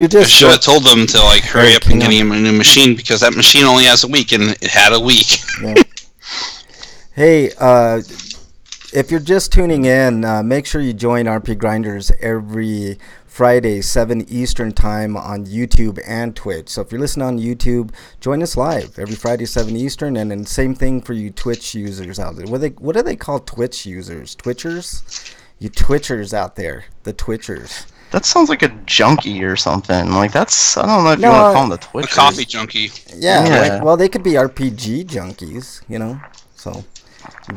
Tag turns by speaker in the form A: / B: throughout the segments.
A: You
B: I
A: just
B: should have told them to hurry up and get
A: Eric,
B: him a new machine, because that machine only has a week, and it had a week.
A: Yeah. Hey, if you're just tuning in, make sure you join RPGrinders every Friday, 7 Eastern Time on YouTube and Twitch. So if you're listening on YouTube, join us live every Friday, 7 Eastern. And then same thing for you Twitch users out there. What do they call Twitch users? Twitchers? You Twitchers out there. The Twitchers.
C: That sounds like a junkie or something. I don't know if you want to call them the Twitchers.
B: A coffee junkie.
A: Yeah. Well, they could be RPG junkies, so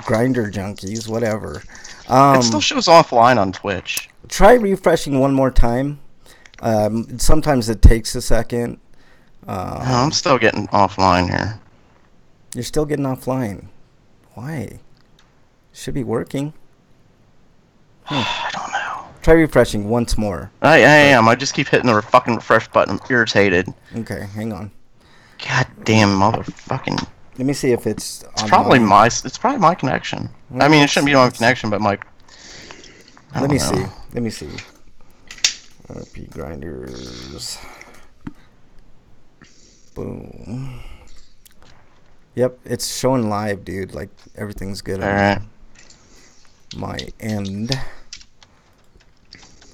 A: grinder junkies, whatever.
C: It still shows offline on Twitch.
A: Try refreshing one more time. Sometimes it takes a second.
C: No, I'm still getting offline here.
A: You're still getting offline. Why? Should be working.
C: I don't know.
A: Try refreshing once more.
C: I am. I just keep hitting the fucking refresh button. I'm irritated.
A: Okay, hang on.
C: God damn motherfucking.
A: Let me see if it's.
C: It's probably my connection. I mean, it shouldn't be my connection, but my.
A: Let me see. RPGrinders. Boom. Yep, it's showing live, dude. Like everything's good.
C: All right.
A: My end.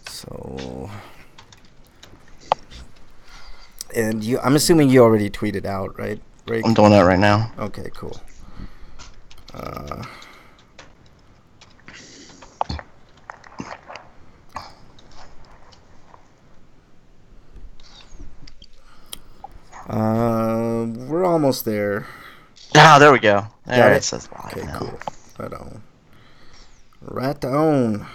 A: So. And I'm assuming you already tweeted out, right?
C: I'm doing that right now.
A: Okay, cool. We're almost there.
C: Ah, there we go. There it says live.
A: Okay,
C: now.
A: cool. Right on.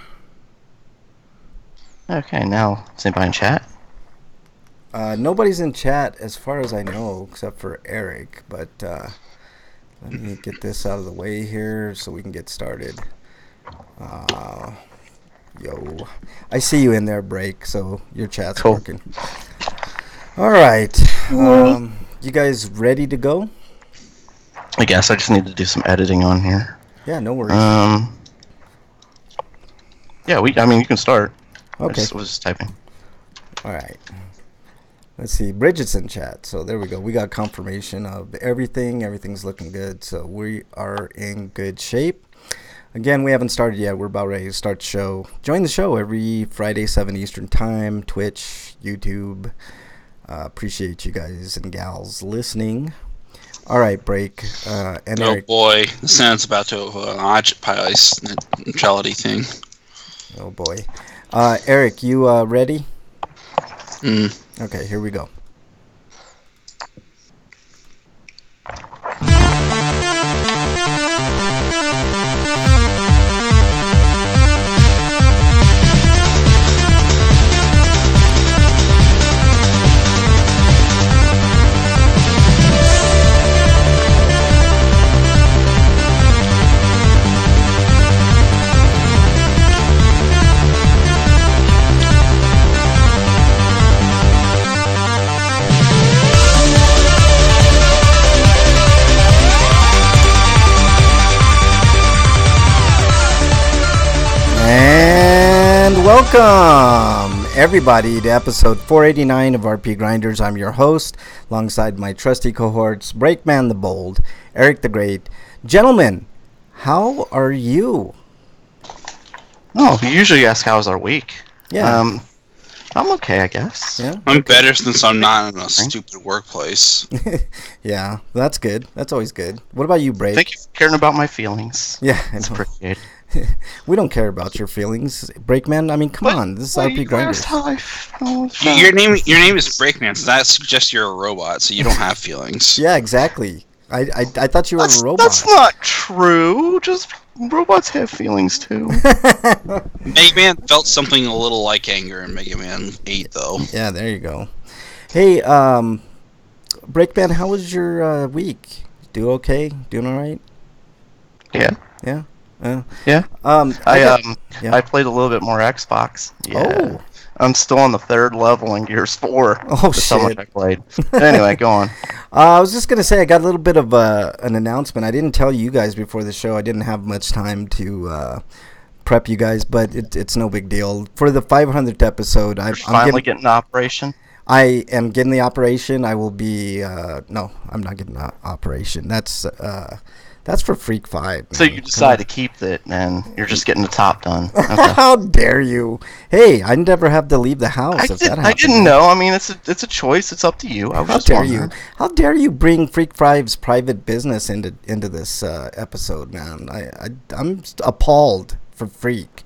C: Okay, now is anybody in chat?
A: Nobody's in chat as far as I know, except for Eric. But let me get this out of the way here so we can get started. Yo, I see you in there, Break. So your chat's working. All right, you guys ready to go?
C: I guess I just need to do some editing on here.
A: Yeah, no worries.
C: Yeah, you can start.
A: Okay.
C: I was just typing.
A: All right. Let's see. Bridget's in chat. So there we go. We got confirmation of everything. Everything's looking good. So we are in good shape. Again, we haven't started yet. We're about ready to start the show. Join the show every Friday, 7 Eastern Time. Twitch, YouTube. Appreciate you guys and gals listening. All right, Break. And
B: oh
A: Eric.
B: Boy, the Senate's about to occupy neutrality thing.
A: Oh boy. Eric, you ready?
B: Mm.
A: Okay, here we go. Welcome, everybody, to episode 489 of RPGrinders. I'm your host, alongside my trusty cohorts, Breakman the Bold, Eric the Great. Gentlemen, how are you?
C: Oh, you usually ask how's our week.
A: Yeah.
C: I'm okay, I guess.
A: Yeah.
B: I'm better since I'm not in a stupid workplace.
A: Yeah, that's good. That's always good. What about you, Break?
C: Thank you for caring about my feelings.
A: Yeah,
C: it's appreciated.
A: We don't care about your feelings, Breakman. I mean, come on, this is RPGrinders.
B: Your name is Breakman, so that suggests you're a robot, so you don't have feelings.
A: Yeah, exactly. I thought you were a robot.
C: That's not true. Just robots have feelings too.
B: Mega Man felt something a little like anger in Mega Man 8, though.
A: Yeah, there you go. Hey, Breakman, how was your week? Do okay? Doing all right?
C: Yeah.
A: Yeah.
C: Yeah.
A: I
C: played a little bit more Xbox. Yeah.
A: Oh.
C: I'm still on the 3rd level in Gears 4.
A: Oh,
C: shit. So much I played. Anyway, go on.
A: I was just going to say, I got a little bit of an announcement. I didn't tell you guys before the show. I didn't have much time to prep you guys, but it's no big deal. For the 500th episode, I'm
C: finally getting an operation.
A: I am getting the operation. I will be no, I'm not getting the operation. That's for Freak 5.
C: So you decide to keep it, and you're just getting the top done. Okay.
A: How dare you? Hey, I never have to leave the house if that happens.
C: I didn't know. I mean, it's a choice. It's up to you.
A: How dare you? How dare you bring Freak 5's private business into this episode, man? I'm appalled for Freak.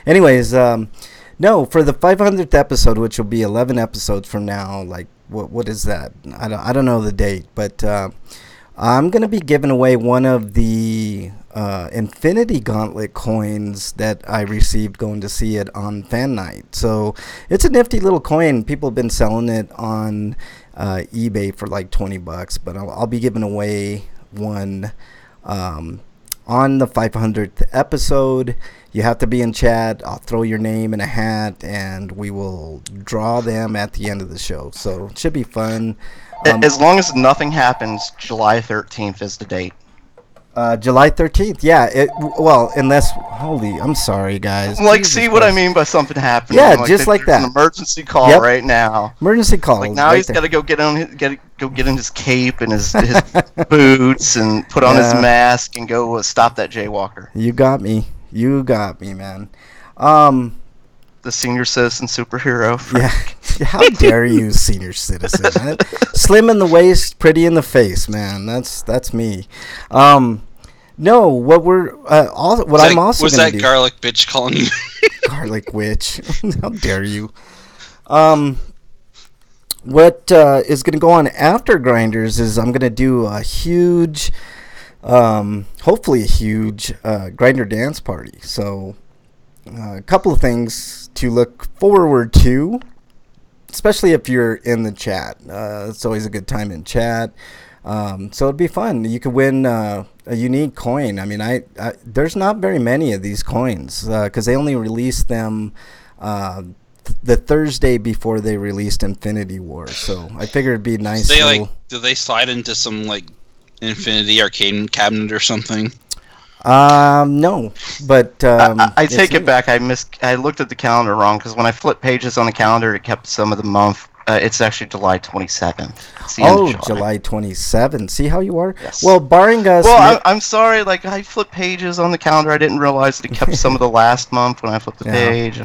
A: Anyways, no, for the 500th episode, which will be 11 episodes from now. Like, what is that? I don't know the date, but I'm gonna be giving away one of the Infinity Gauntlet coins that I received going to see it on Fan Night. So it's a nifty little coin. People have been selling it on eBay for like $20, but I'll be giving away one on the 500th episode. You have to be in chat. I'll throw your name in a hat, and we will draw them at the end of the show. So it should be fun.
C: As long as nothing happens, July 13th is the date.
A: July 13th, yeah. Well, unless... I'm sorry, guys.
C: Like, Jesus see Christ. What I mean by something happening?
A: Yeah, like just like that.
C: An emergency call right now.
A: Emergency call.
C: Like, now he's got to go get in his cape and his boots and put on his mask and go stop that jaywalker.
A: You got me, man.
C: The senior citizen superhero.
A: Yeah, how dare you, senior citizen? Man. Slim in the waist, pretty in the face, man. That's me. No, what we're what I'm also
B: was
A: gonna
B: that
A: do,
B: garlic bitch calling you?
A: Garlic witch. How dare you? What is going to go on after Grinders is I'm going to do a huge, hopefully a huge Grinder dance party. So a couple of things to look forward to, especially if you're in the chat. It's always a good time in chat. So it'd be fun. You could win a unique coin. I mean, there's not very many of these coins because they only released them the Thursday before they released Infinity War. So I figured it'd be nice.
B: Do they slide into some like Infinity arcade cabinet or something?
A: No, but
C: I take it back. I looked at the calendar wrong because when I flipped pages on the calendar, it kept some of the month. It's actually July 27th.
A: July 27th. See how you are?
C: Yes.
A: Well, barring us...
C: Well, I'm sorry. Like, I flipped pages on the calendar. I didn't realize that it kept some of the last month when I flipped the page.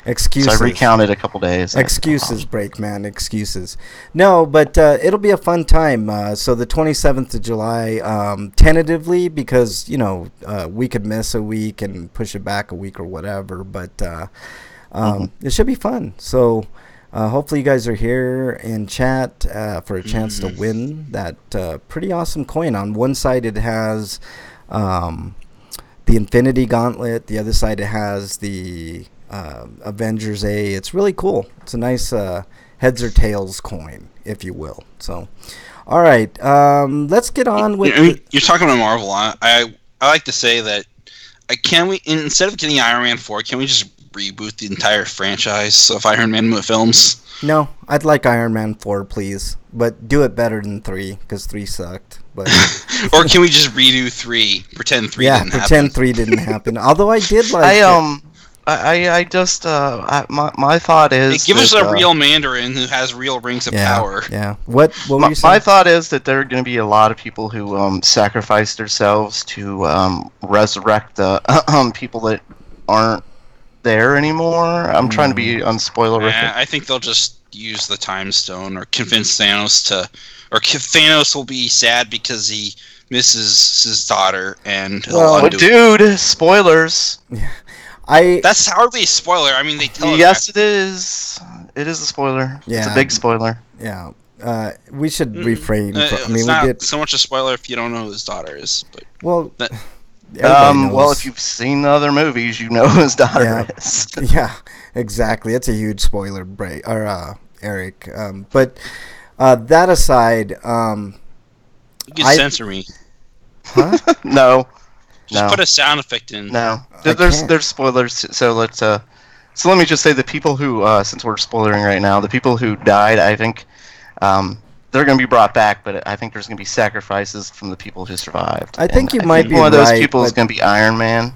A: Excuses.
C: So I recounted a couple days.
A: Excuses, Breakman. Excuses. No, but it'll be a fun time. So the 27th of July, tentatively, because, we could miss a week and push it back a week or whatever. But it should be fun. So... hopefully you guys are here in chat for a chance to win that pretty awesome coin. On one side it has the Infinity Gauntlet. The other side it has the Avengers A. It's really cool. It's a nice heads or tails coin, if you will. So, all right. Let's get on with...
B: You're talking about Marvel. I like to say that instead of getting Iron Man 4, can we just reboot the entire franchise of Iron Man films?
A: No, I'd like Iron Man 4, please, but do it better than 3 because 3 sucked. But
B: or can we just redo 3? Pretend 3 didn't happen. Yeah,
A: pretend 3 didn't happen. Although I did like.
C: My thought is
B: give us a real Mandarin who has real rings of power.
A: Yeah. What were you saying?
C: My thought is that there are going to be a lot of people who sacrifice themselves to resurrect the people that aren't there anymore. I'm trying to be unspoilerific.
B: I think they'll just use the time stone or convince Thanos to, or Thanos will be sad because he misses his daughter and
C: dude, spoilers.
A: That's
B: hardly a spoiler. I mean, they tell
C: us it is. It is a spoiler. Yeah. It's a big spoiler.
A: Yeah. We should refrain.
B: It's not so much a spoiler if you don't know who his daughter is. But
C: if you've seen the other movies, you know who his daughter is.
A: Yeah, exactly. It's a huge spoiler, Eric. But that aside,
C: you
B: can censor me.
A: Huh?
C: No.
B: Just put a sound effect in.
C: No. There's spoilers. So let's. So let me just say the people who, since we're spoiling right now, the people who died, I think, they're going to be brought back, but I think there's going to be sacrifices from the people who survived.
A: I think you might be right.
C: One of those people is going to be Iron Man.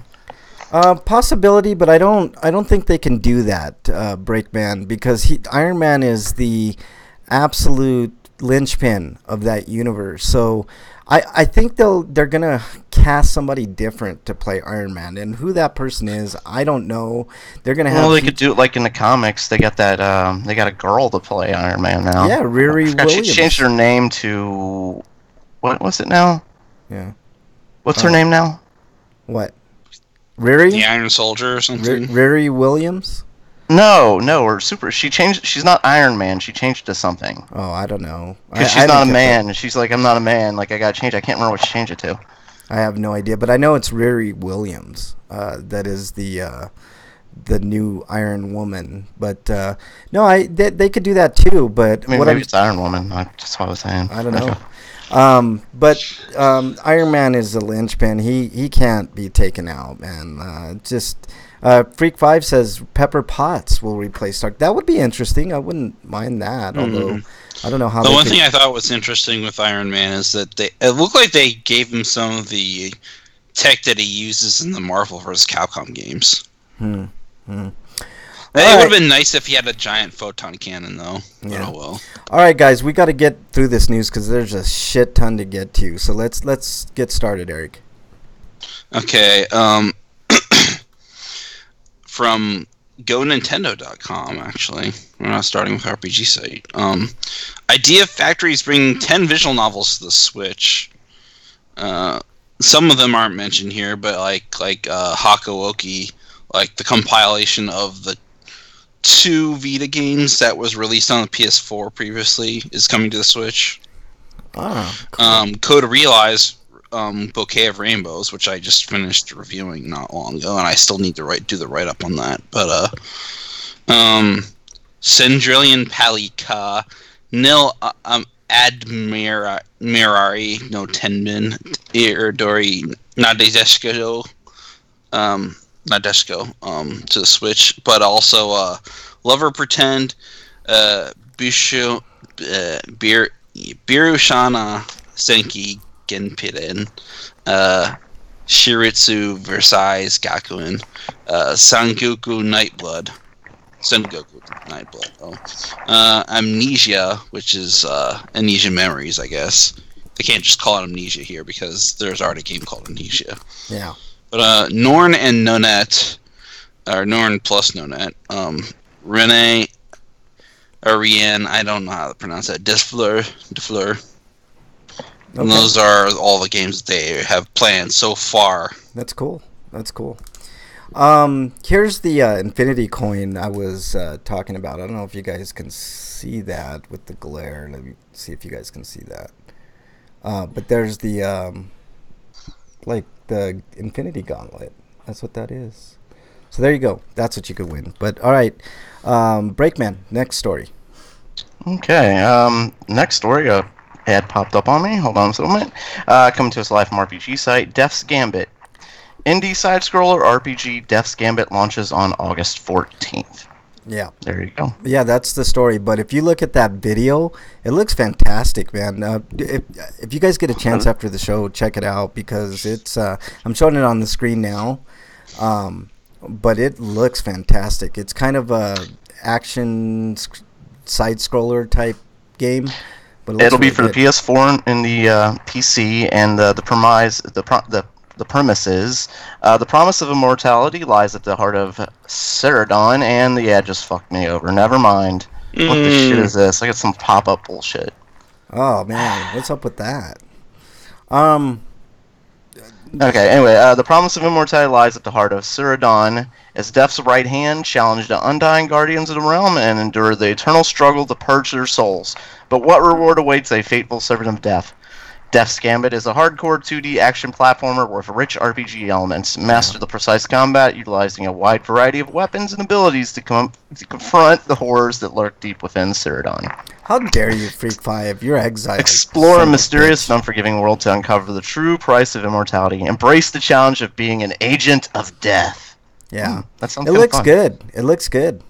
A: Possibility, but I don't think they can do that, Breakman, because Iron Man is the absolute linchpin of that universe. So I think they're gonna cast somebody different to play Iron Man, and who that person is, I don't know. They're gonna have.
C: Well, they could do it like in the comics. They got that. They got a girl to play Iron Man now.
A: Yeah, Riri Williams.
C: She changed her name to what was it now?
A: Yeah.
C: What's her name now?
A: What? Riri?
B: The Iron Soldier or something?
A: Riri Williams?
C: No, or super. She changed. She's not Iron Man. She changed to something.
A: Oh, I don't know.
C: Because she's not a man. She's like, I'm not a man. Like, I got to change. I can't remember what she changed it to.
A: I have no idea, but I know it's Riri Williams. That is the new Iron Woman. But no, they could do that too. But
C: I mean, maybe it's Iron Woman. That's what I was saying.
A: I don't know. But Iron Man is a linchpin. He can't be taken out, man. Freak 5 says Pepper Potts will replace Stark. That would be interesting. I wouldn't mind that, although I don't know how.
B: The one thing I thought was interesting with Iron Man is that it looked like they gave him some of the tech that he uses in the Marvel vs. Capcom games. It would have been nice if he had a giant photon cannon, though. Yeah. Oh well.
A: All right, guys, we got to get through this news because there's a shit ton to get to. So let's get started, Eric.
B: Okay. From GoNintendo.com, actually. We're not starting with RPG site. Idea Factory is bringing 10 visual novels to the Switch. Some of them aren't mentioned here, but like Hakawoki, like the compilation of the 2 Vita games that was released on the PS4 previously, is coming to the Switch.
A: Oh, cool.
B: Code Realize, Bouquet of Rainbows, which I just finished reviewing not long ago, and I still need to do the write-up on that. But Cendrilion Palika, Nil Admirari no Tenmin, Iridori Nadeshko to the Switch, but also Lover Pretend, Birushana Senki Genpiden, Shiritsu Versailles Gakuen, Sengoku Nightblood. Amnesia, which is Amnesia Memories, I guess. They can't just call it Amnesia here because there's already a game called Amnesia.
A: Yeah.
B: But Norn and Nonet, or Norn plus Nonet, Rene, Ariane, I don't know how to pronounce that, Defleur. Okay. And those are all the games that they have planned so far.
A: That's cool. Here's the Infinity Coin I was talking about. I don't know if you guys can see that with the glare. Let me see if you guys can see that. But there's the the Infinity Gauntlet. That's what that is. So there you go. That's what you could win. But all right, Breakman, next story.
C: Okay. Next story. Ad popped up on me. Hold on a moment. Coming to us live from RPG site. Death's Gambit. Indie side-scroller RPG Death's Gambit launches on August 14th.
A: Yeah.
C: There you go.
A: Yeah, that's the story. But if you look at that video, it looks fantastic, man. If you guys get a chance after the show, check it out because it's. I'm showing it on the screen now, but it looks fantastic. It's kind of a action side-scroller type game. But
C: it'll be for the PS4 and the PC, and the premise is the promise of immortality lies at the heart of Ceradon, and the ad just fucked me over. Never mind. What the shit is this? I got some pop-up bullshit.
A: Oh man, what's up with that?
C: Okay, anyway, the promise of immortality lies at the heart of Ceradon, as Death's right hand challenged the undying guardians of the realm and endure the eternal struggle to purge their souls. But what reward awaits a fateful servant of death? Death's Gambit is a hardcore 2D action platformer with rich RPG elements. Master the precise combat, utilizing a wide variety of weapons and abilities to confront the horrors that lurk deep within Ceradon.
A: How dare you, Freak 5? You're exiled.
C: Explore a mysterious and unforgiving world to uncover the true price of immortality. Embrace the challenge of being an agent of death.
A: Yeah.
C: That sounds
A: It looks
C: fun.
A: good. It looks good.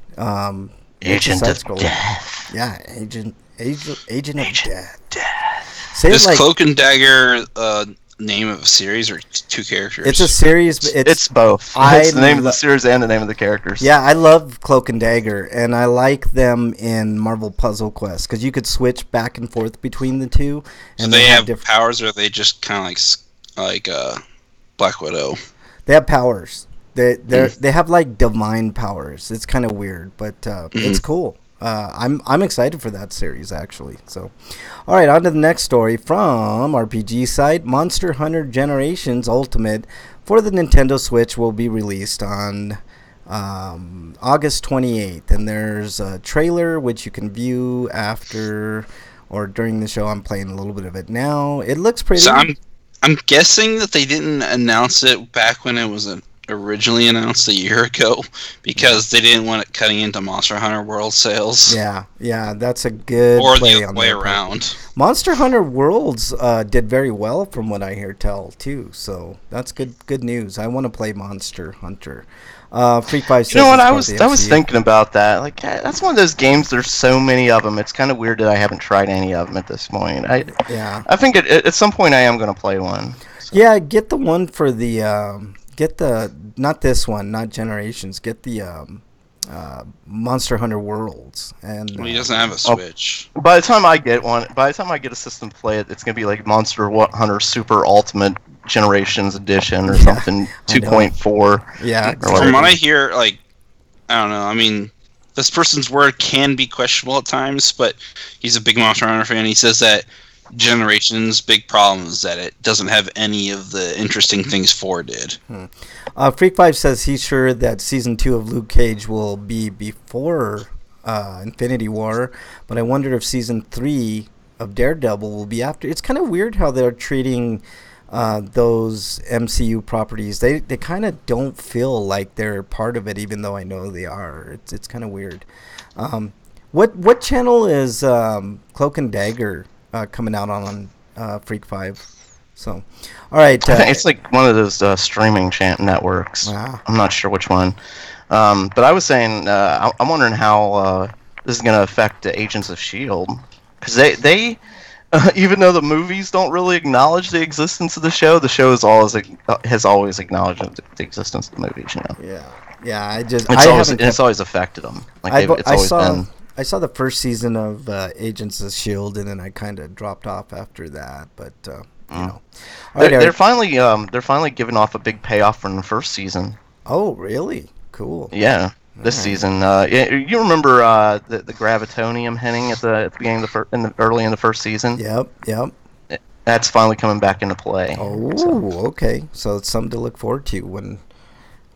C: Agent of Death.
A: Yeah, Agent of Death.
C: Death.
A: Say
B: this Cloak and Dagger name of a series or two characters?
A: It's a series.
C: It's both. It's the name of the series and the name of the characters.
A: Yeah, I love Cloak and Dagger, and I like them in Marvel Puzzle Quest because you could switch back and forth between the two.
B: And so they have powers, or are they just kind of like Black Widow?
A: They have powers. They have like divine powers. It's kind of weird, but it's cool. I'm excited for that series actually. So, all right, on to the next story from RPG site. Monster Hunter Generations Ultimate for the Nintendo Switch will be released on August 28th, and there's a trailer which you can view after or during the show. I'm playing a little bit of it now. It looks pretty.
B: So I'm guessing that they didn't announce it back when it was originally announced a year ago because they didn't want it cutting into Monster Hunter World sales.
A: Yeah, that's a good
B: or
A: play
B: the other way around.
A: Monster Hunter Worlds did very well from what I hear tell too, so that's good news. I want to play Monster Hunter. Freak 5 says,
C: you know what, I was thinking about that. Like, that's one of those games. There's so many of them. It's kind of weird that I haven't tried any of them at this point. I think at some point I am going to play one. So.
A: Yeah, get the one for the not this one, not Generations. Get the Monster Hunter Worlds. And
B: he doesn't have a Switch.
C: By the time I get a system to play it, it's going to be like Monster Hunter Super Ultimate Generations Edition or something 2.4.
A: Yeah.
B: From what I hear, like, I don't know. I mean, this person's word can be questionable at times, but he's a big Monster Hunter fan. He says that Generations' big problem is that it doesn't have any of the interesting things 4 did.
A: Freak 5 says he's sure that Season 2 of Luke Cage will be before Infinity War, but I wonder if Season 3 of Daredevil will be after. It's kind of weird how they're treating those MCU properties. They kind of don't feel like they're part of it, even though I know they are. It's kind of weird. What channel is Cloak and Dagger coming out on Freak 5? So, all right.
C: I think it's like one of those streaming networks.
A: Wow.
C: I'm not sure which one. But I was saying, I'm wondering how this is going to affect Agents of S.H.I.E.L.D. Because they even though the movies don't really acknowledge the existence of the show has always acknowledged the existence of the movies. You know.
A: Yeah.
C: It's always affected them. Like
A: I saw the first season of Agents of S.H.I.E.L.D. and then I kind of dropped off after that. But you know,
C: they're finally giving off a big payoff from the first season.
A: Oh, really? Cool.
C: Yeah. This season, you remember the gravitonium hinting at the beginning of early in the first season?
A: Yep.
C: That's finally coming back into play.
A: Oh, okay. So it's something to look forward to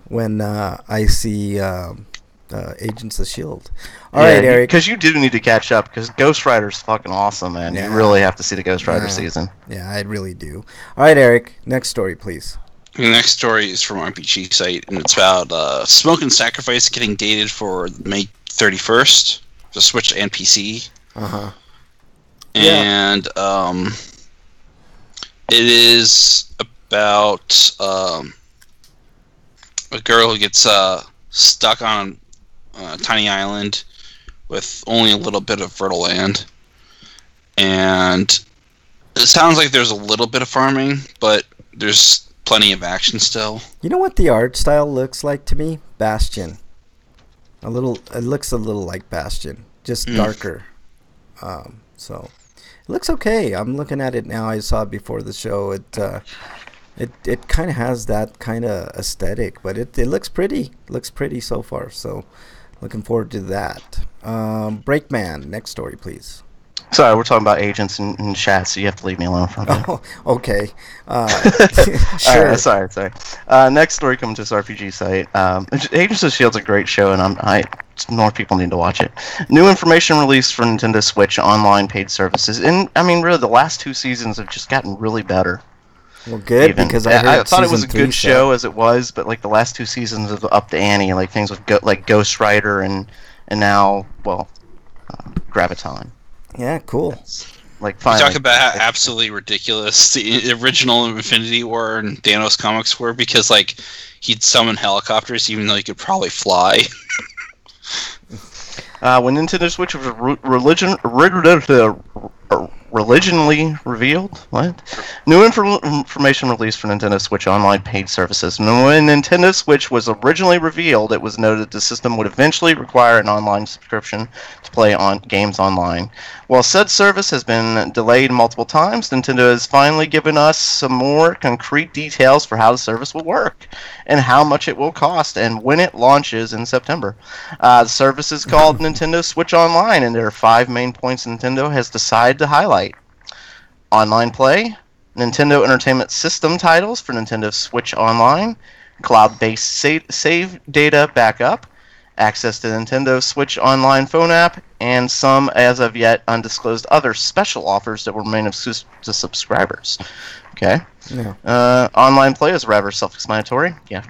A: when I see Agents of S.H.I.E.L.D. All right, Eric.
C: Because you do need to catch up, because Ghost Rider's fucking awesome, man. You really have to see the Ghost Rider season.
A: Yeah, I really do. All right, Eric. Next story, please.
B: The next story is from RPG site, and it's about Smoke and Sacrifice getting dated for May 31st, the Switch and PC. And it is about a girl who gets stuck on a tiny island with only a little bit of fertile land. And it sounds like there's a little bit of farming, but there's plenty of action still.
A: You know what the art style looks like to me? Bastion. It looks a little like Bastion, just darker. So it looks okay. I'm looking at it now. I saw it before the show. It kind of has that kind of aesthetic, but it looks pretty. It looks pretty so far. So looking forward to that. Breakman, next story, please.
C: Sorry, we're talking about agents in chat, so you have to leave me alone for a minute.
A: Oh, okay.
C: Sure. Sorry. Next story comes to this RPG site. Agents of S.H.I.E.L.D.'s a great show, and more people need to watch it. New information released for Nintendo Switch online paid services. And, I mean, really, the last 2 seasons have just gotten really better.
A: Well, good, because I
C: thought it was a good show as it was, but, like, the last 2 seasons have up to ante, like, things with, like, Ghost Rider and now, Graviton.
A: Yeah, cool.
C: Like,
B: finally, you talk about how absolutely ridiculous the original Infinity War and Thanos comics were, because like he'd summon helicopters even though he could probably fly.
C: When Nintendo Switch was religionly revealed. What? New information released for Nintendo Switch Online paid services. When Nintendo Switch was originally revealed, it was noted the system would eventually require an online subscription to play on games online. While said service has been delayed multiple times, Nintendo has finally given us some more concrete details for how the service will work and how much it will cost and when it launches in September. The service is called Nintendo Switch Online, and there are 5 main points Nintendo has decided to highlight. Online play, Nintendo Entertainment System titles for Nintendo Switch Online, cloud-based save data backup, access to Nintendo Switch Online phone app, and some as of yet undisclosed other special offers that will remain to subscribers. Okay.
A: Yeah.
C: Online play is rather self-explanatory. Yeah,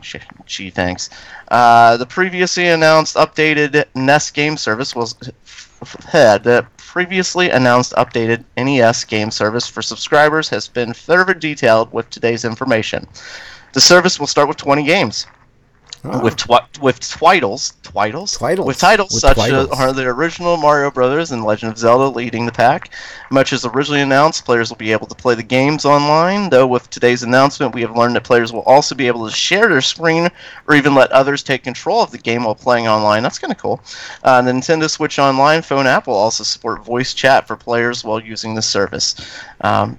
C: gee, thanks. The previously announced updated NES game service was the previously announced updated NES game service for subscribers has been further detailed with today's information. The service will start with 20 games. With titles such as are the original Mario Brothers and Legend of Zelda leading the pack. Much as originally announced, players will be able to play the games online, though with today's announcement we have learned that players will also be able to share their screen or even let others take control of the game while playing online. That's kind of cool. The Nintendo Switch Online phone app will also support voice chat for players while using the service. I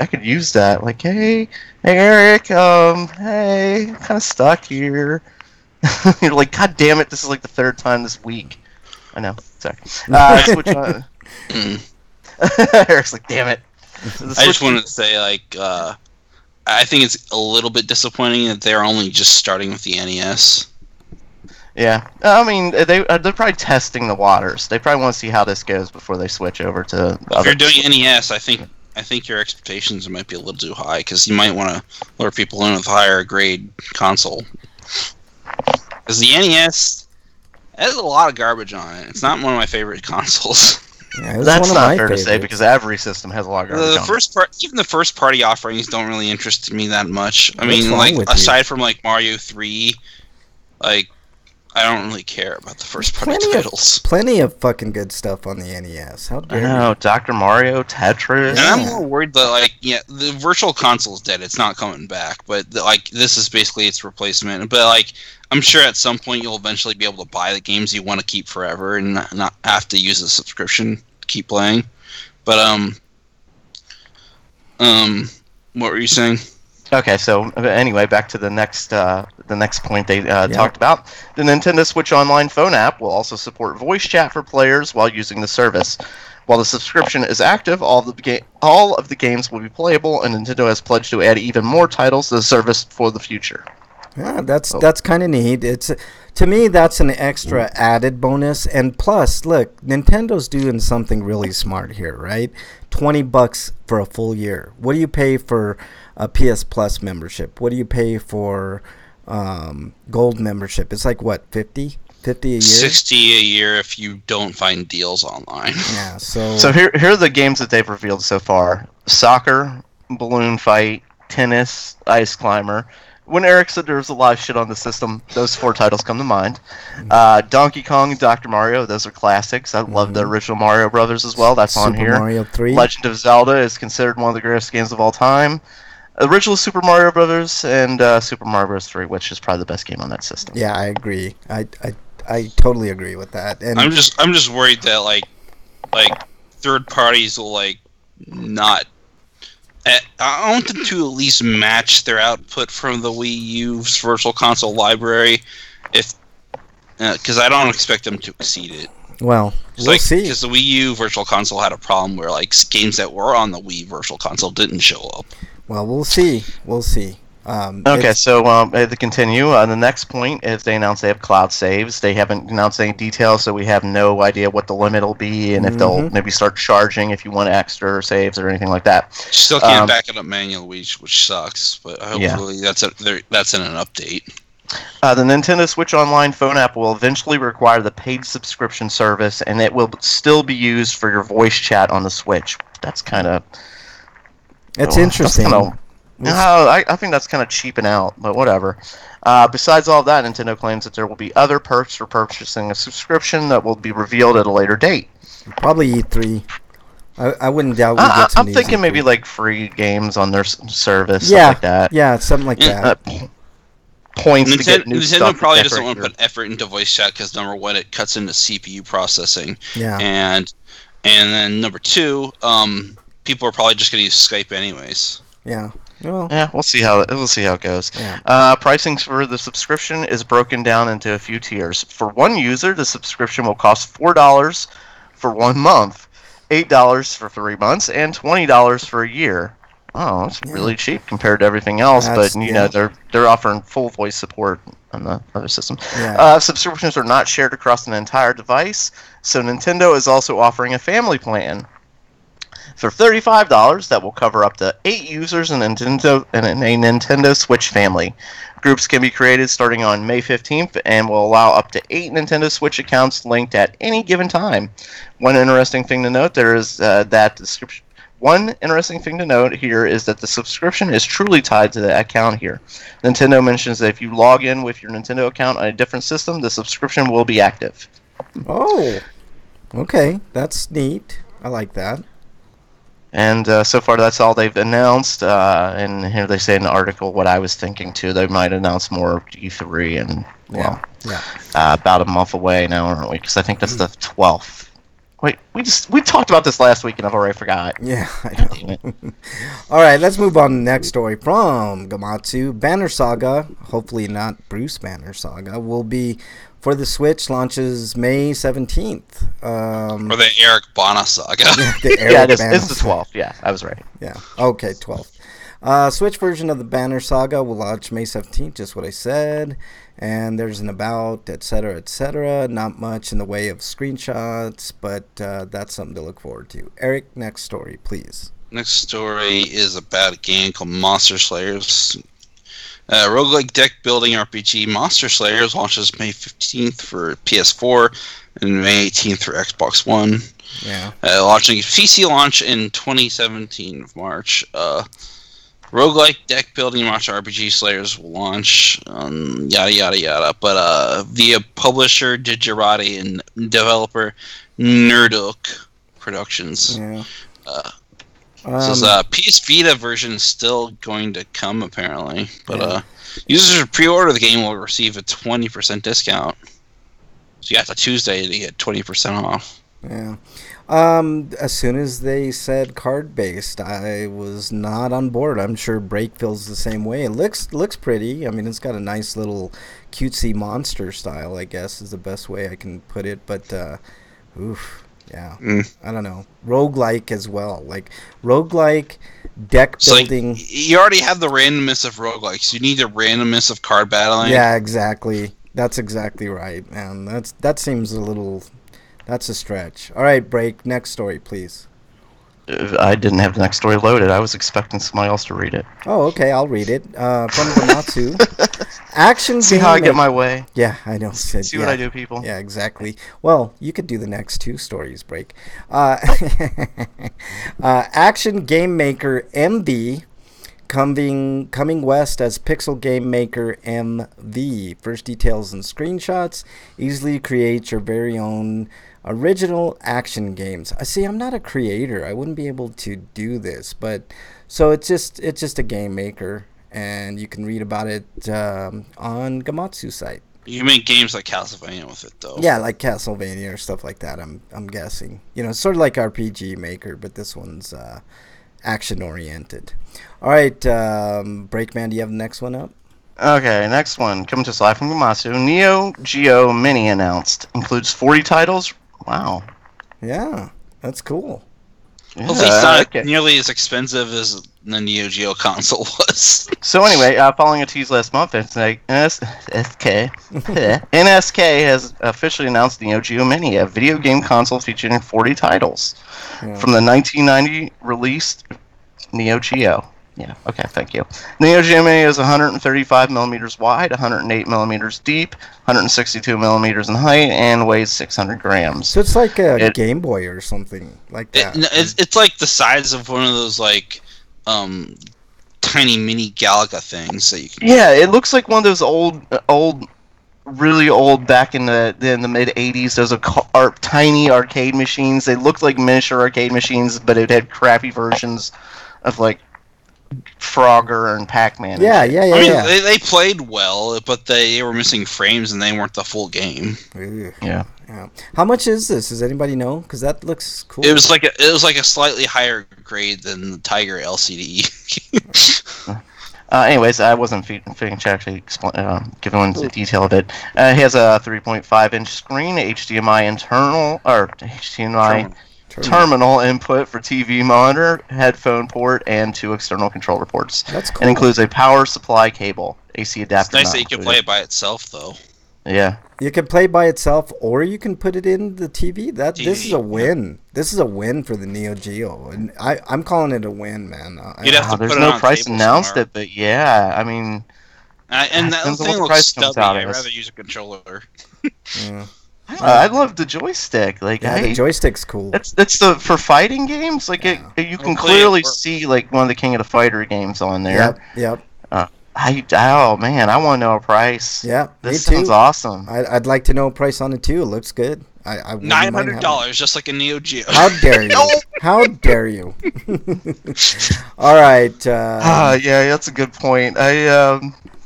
C: could use that. Like, hey Eric, hey, I'm kind of stuck here. You're like, God damn it, this is like the 3rd time this week. I know, sorry. Switch on. Eric's like, damn it.
B: I just wanted to say, I think it's a little bit disappointing that they're only just starting with the NES.
C: Yeah, I mean, they're probably testing the waters. They probably want to see how this goes before they switch over to.
B: If you're doing NES, I think your expectations might be a little too high because you might want to lure people in with a higher grade console. Because the NES has a lot of garbage on it. It's not one of my favorite consoles.
C: Yeah, that's not fair to say because every system has a lot of garbage on it.
B: Even the first party offerings don't really interest me that much. I mean, aside from Mario 3, I don't really care about the first party titles.
A: Plenty of fucking good stuff on the NES. How dare
C: you? Dr. Mario, Tetris.
B: And I'm more worried that, the Virtual Console's dead. It's not coming back. But, this is basically its replacement. But, I'm sure at some point you'll eventually be able to buy the games you want to keep forever and not have to use a subscription to keep playing. But, what were you saying?
C: Okay, so anyway, back to the next point they talked about. The Nintendo Switch Online phone app will also support voice chat for players while using the service. While the subscription is active, all of the games will be playable, and Nintendo has pledged to add even more titles to the service for the future.
A: Yeah, that's kind of neat. To me, that's an extra added bonus. And plus, look, Nintendo's doing something really smart here, right? $20 for a full year. What do you pay for a PS Plus membership? What do you pay for gold membership? It's like what, 50 a year?
B: 60 a year if you don't find deals online.
A: Yeah. So
C: here are the games that they've revealed so far: soccer, balloon fight, tennis, ice climber. When Eric said there was a lot of shit on the system, those 4 titles come to mind. Donkey Kong and Dr. Mario, those are classics. I love the original Mario Brothers as well. That's on here.
A: Super Mario 3.
C: Legend of Zelda is considered one of the greatest games of all time. Original Super Mario Brothers and Super Mario Bros. 3, which is probably the best game on that system.
A: Yeah, I agree. I totally agree with that. And
B: I'm just worried that third parties will not. I want them to at least match their output from the Wii U's Virtual Console library, because I don't expect them to exceed it.
A: Well, we'll see.
B: Because the Wii U Virtual Console had a problem where games that were on the Wii Virtual Console didn't show up.
A: Well, we'll see. We'll see.
C: Okay, so to continue, the next point is they announced they have cloud saves. They haven't announced any details, so we have no idea what the limit will be and if they'll maybe start charging if you want extra saves or anything like that.
B: Still can't back it up manually, which sucks, but hopefully that's in an update.
C: The Nintendo Switch Online phone app will eventually require the paid subscription service, and it will still be used for your voice chat on the Switch. That's kind of...
A: It's interesting.
C: I think that's kind of cheaping out, but whatever. Besides all that, Nintendo claims that there will be other perks for purchasing a subscription that will be revealed at a later date.
A: Probably E3. I wouldn't doubt we get some
C: I'm thinking maybe like free games on their service,
A: yeah,
C: stuff like that.
A: Yeah, something like that.
C: Points to get new
B: Nintendo
C: stuff.
B: probably doesn't want to put effort into voice chat because number one, it cuts into CPU processing.
A: Yeah.
B: And then number two, people are probably just going to use Skype anyways.
A: Yeah. Well,
C: yeah, we'll see how it goes.
A: Yeah.
C: Pricing for the subscription is broken down into a few tiers. For one user, the subscription will cost $4 for 1 month, $8 for 3 months, and $20 for a year. Oh, that's really cheap compared to everything else. But you know, they're offering full voice support on the other system.
A: Yeah.
C: Subscriptions are not shared across an entire device, so Nintendo is also offering a family plan. For $35, that will cover up to 8 users in a Nintendo Switch family. Groups can be created starting on May 15th and will allow up to 8 Nintendo Switch accounts linked at any given time. One interesting thing to note here is that the subscription is truly tied to the account here. Nintendo mentions that if you log in with your Nintendo account on a different system, the subscription will be active.
A: Oh, okay. That's neat. I like that.
C: And so far, that's all they've announced. And here they say in the article what I was thinking too. They might announce more E3, and about a month away now, aren't we? Because I think that's the 12th. Wait, we talked about this last week, and I've already forgot.
A: Yeah, I know. All right, let's move on to the next story from Gamatsu. Banner Saga, hopefully not Bruce Banner Saga, will be for the Switch, launches May 17th.
B: Or the Eric Bana Saga.
C: It's the 12th. Yeah, I was right.
A: Yeah, okay, 12th. Switch version of the Banner Saga will launch May 17th, just what I said. And there's an about, etc., etc. Not much in the way of screenshots, but that's something to look forward to. Eric, next story, please.
B: Next story is about a game called Monster Slayers. Roguelike deck building RPG Monster Slayers launches May 15th for PS4 and May 18th for Xbox One.
A: Yeah.
B: Launching PC launch in 2017 of March. Roguelike deck building Monster RPG Slayers will launch, yada yada yada. But via publisher Digirati and developer Nerduk Productions.
A: Yeah.
B: This PS Vita version is still going to come apparently, but users who pre-order the game will receive a 20% discount. So you got the Tuesday to get 20% off.
A: Yeah. As soon as they said card-based, I was not on board. I'm sure Break feels the same way. It looks pretty. I mean, it's got a nice little cutesy monster style, I guess, is the best way I can put it. But, oof. Yeah, I don't know. Roguelike as well. Like, roguelike deck building.
B: Like, you already have the randomness of roguelikes. You need the randomness of card battling.
A: Yeah, exactly. That's exactly right, man. That seems a little... That's a stretch. All right, Break. Next story, please.
C: I didn't have the next story loaded. I was expecting somebody else to read it.
A: Oh, okay. I'll read it. From Gamatsu. Action
C: See how I get my way?
A: Yeah, I know.
C: See what I do, people?
A: Yeah, exactly. Well, you could do the next 2 stories, Break. Action Game Maker MV coming west as Pixel Game Maker MV. First details and screenshots. Easily create your very own original action games. I see. I'm not a creator. I wouldn't be able to do this, but so it's just a game maker, and you can read about it on Gamatsu site.
B: You make games like Castlevania with it, though.
A: Yeah, like Castlevania or stuff like that. I'm guessing. You know, sort of like RPG Maker, but this one's action oriented. All right, Breakman, do you have the next one up?
C: Okay, next one coming to us live from Gamatsu. Neo Geo Mini announced. Includes 40 titles. Wow.
A: Yeah, that's cool.
B: Hopefully it's not nearly as expensive as the Neo Geo console was.
C: So anyway, following a tease last month, NSK has officially announced Neo Geo Mini, a video game console featuring 40 titles. Yeah. From the 1990 released Neo Geo. Yeah, okay, thank you. Neo Geo Mini is 135 millimeters wide, 108 millimeters deep, 162 millimeters in height, and weighs 600 grams.
A: So it's like a Game Boy or something like that.
B: It's like the size of one of those like tiny mini Galaga things that you can.
C: Yeah, it looks like one of those old really old, back in the mid '80s. Those are tiny arcade machines. They looked like miniature arcade machines, but it had crappy versions of like Frogger and Pac-Man.
A: Yeah,
C: and shit.
A: yeah, yeah,
B: I mean,
A: yeah.
B: they played well, but they were missing frames and they weren't the full game.
A: Ugh.
C: Yeah.
A: Yeah. How much is this? Does anybody know? Because that looks cool.
B: It was like a slightly higher grade than the Tiger LCD.
C: Anyways, I wasn't fitting to actually give one the detail of it. It has a 3.5-inch screen, HDMI internal or HDMI terminal input for TV monitor, headphone port, and 2 external controller ports.
A: That's cool.
C: And includes a power supply cable, AC
B: It's
C: adapter.
B: nice that you can play it by itself, though.
C: Yeah.
A: You can play by itself, or you can put it in the TV. This is a win.
B: Yeah.
A: This is a win for the Neo Geo, and I'm calling it a win, man.
B: You'd have to
C: there's
B: put it
C: no
B: on
C: price
B: table
C: announced
B: somewhere.
C: it, but yeah, I mean,
B: And that
C: depends on what
B: thing
C: the
B: looks
C: price comes
B: stubby.
C: out
B: I'd
C: as.
B: rather use a controller.
A: Yeah.
C: I love the joystick. Like,
A: Yeah, the joystick's cool.
C: That's for fighting games. Like, you can clearly see like one of the King of the Fighter games on there.
A: Yep.
C: Oh man, I want to know a price.
A: Yeah,
C: This
A: me too.
C: sounds awesome.
A: I'd like to know a price on it too. It looks good. I wouldn't mind having it.
B: $900, just like a Neo Geo.
A: How dare you?
C: No.
A: How dare you? All right.
C: Yeah, that's a good point.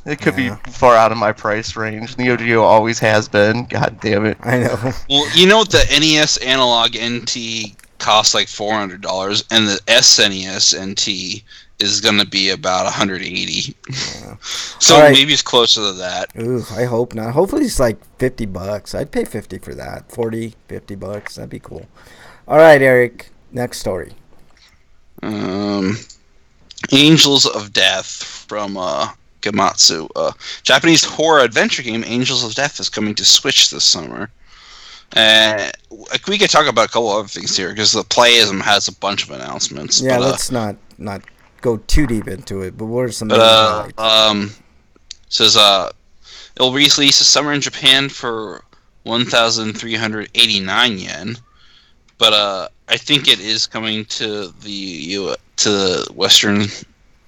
C: It could be far out of my price range. Neo Geo always has been. God damn it.
A: I know.
B: Well, you know what, the NES Analog NT costs like $400, and the SNES NT is going to be about $180.
A: Yeah.
B: So
A: All right.
B: maybe it's closer to that.
A: Ooh, I hope not. Hopefully it's like $50. I'd pay 50 for that. 40, $50. That'd be cool. All right, Eric. Next story.
B: Angels of Death from Gamatsu. Japanese horror adventure game Angels of Death is coming to Switch this summer. We could talk about a couple other things here because the Playism has a bunch of announcements.
A: Yeah,
B: but,
A: let's not go too deep into it. But what are some main highlights?
B: Says it'll release this summer in Japan for 1,389 yen. But I think it is coming to the Western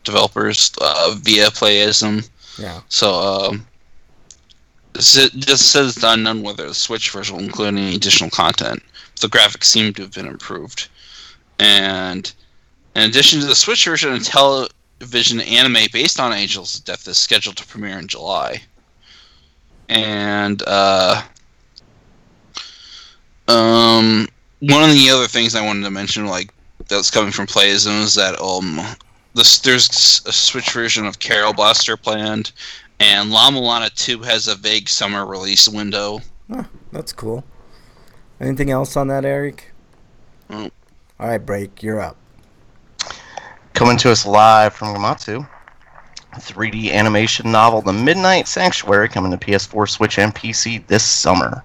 B: developers via Playism.
A: Yeah.
B: So it just says it's unknown whether the Switch version will include any additional content. The graphics seem to have been improved. And in addition to the Switch version, a television anime based on Angels of Death is scheduled to premiere in July. And one of the other things I wanted to mention, like that's coming from Playism, is that there's a Switch version of Carol Blaster planned, and La Mulana 2 has a vague summer release window.
A: Huh, that's cool. Anything else on that, Eric?
B: Oh.
A: All right, Break. You're up.
C: Coming to us live from Gamatsu, a 3D animation novel, The Midnight Sanctuary, coming to PS4, Switch, and PC this summer.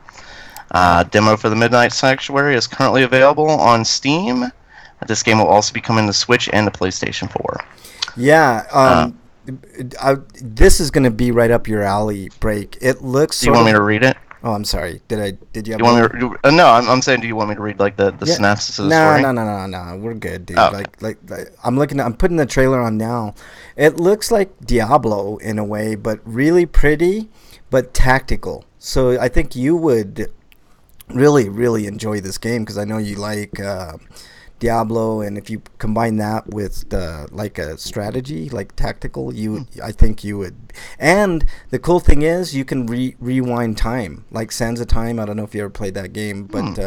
C: Demo for The Midnight Sanctuary is currently available on Steam. This game will also be coming to Switch and the PlayStation 4.
A: Yeah, this is going to be right up your alley, Break. It looks.
C: Do you want me to read it?
A: Oh, I'm sorry. Did you have?
C: You want me to, no, I'm saying, do you want me to read like the synopsis of the story?
A: No. We're good, dude.
C: Oh.
A: Like I'm putting the trailer on now. It looks like Diablo in a way, but really pretty, but tactical. So I think you would really, really enjoy this game because I know you like Diablo, and if you combine that with like a strategy, like tactical, I think you would. And the cool thing is you can rewind time, like Sands of Time. I don't know if you ever played that game, but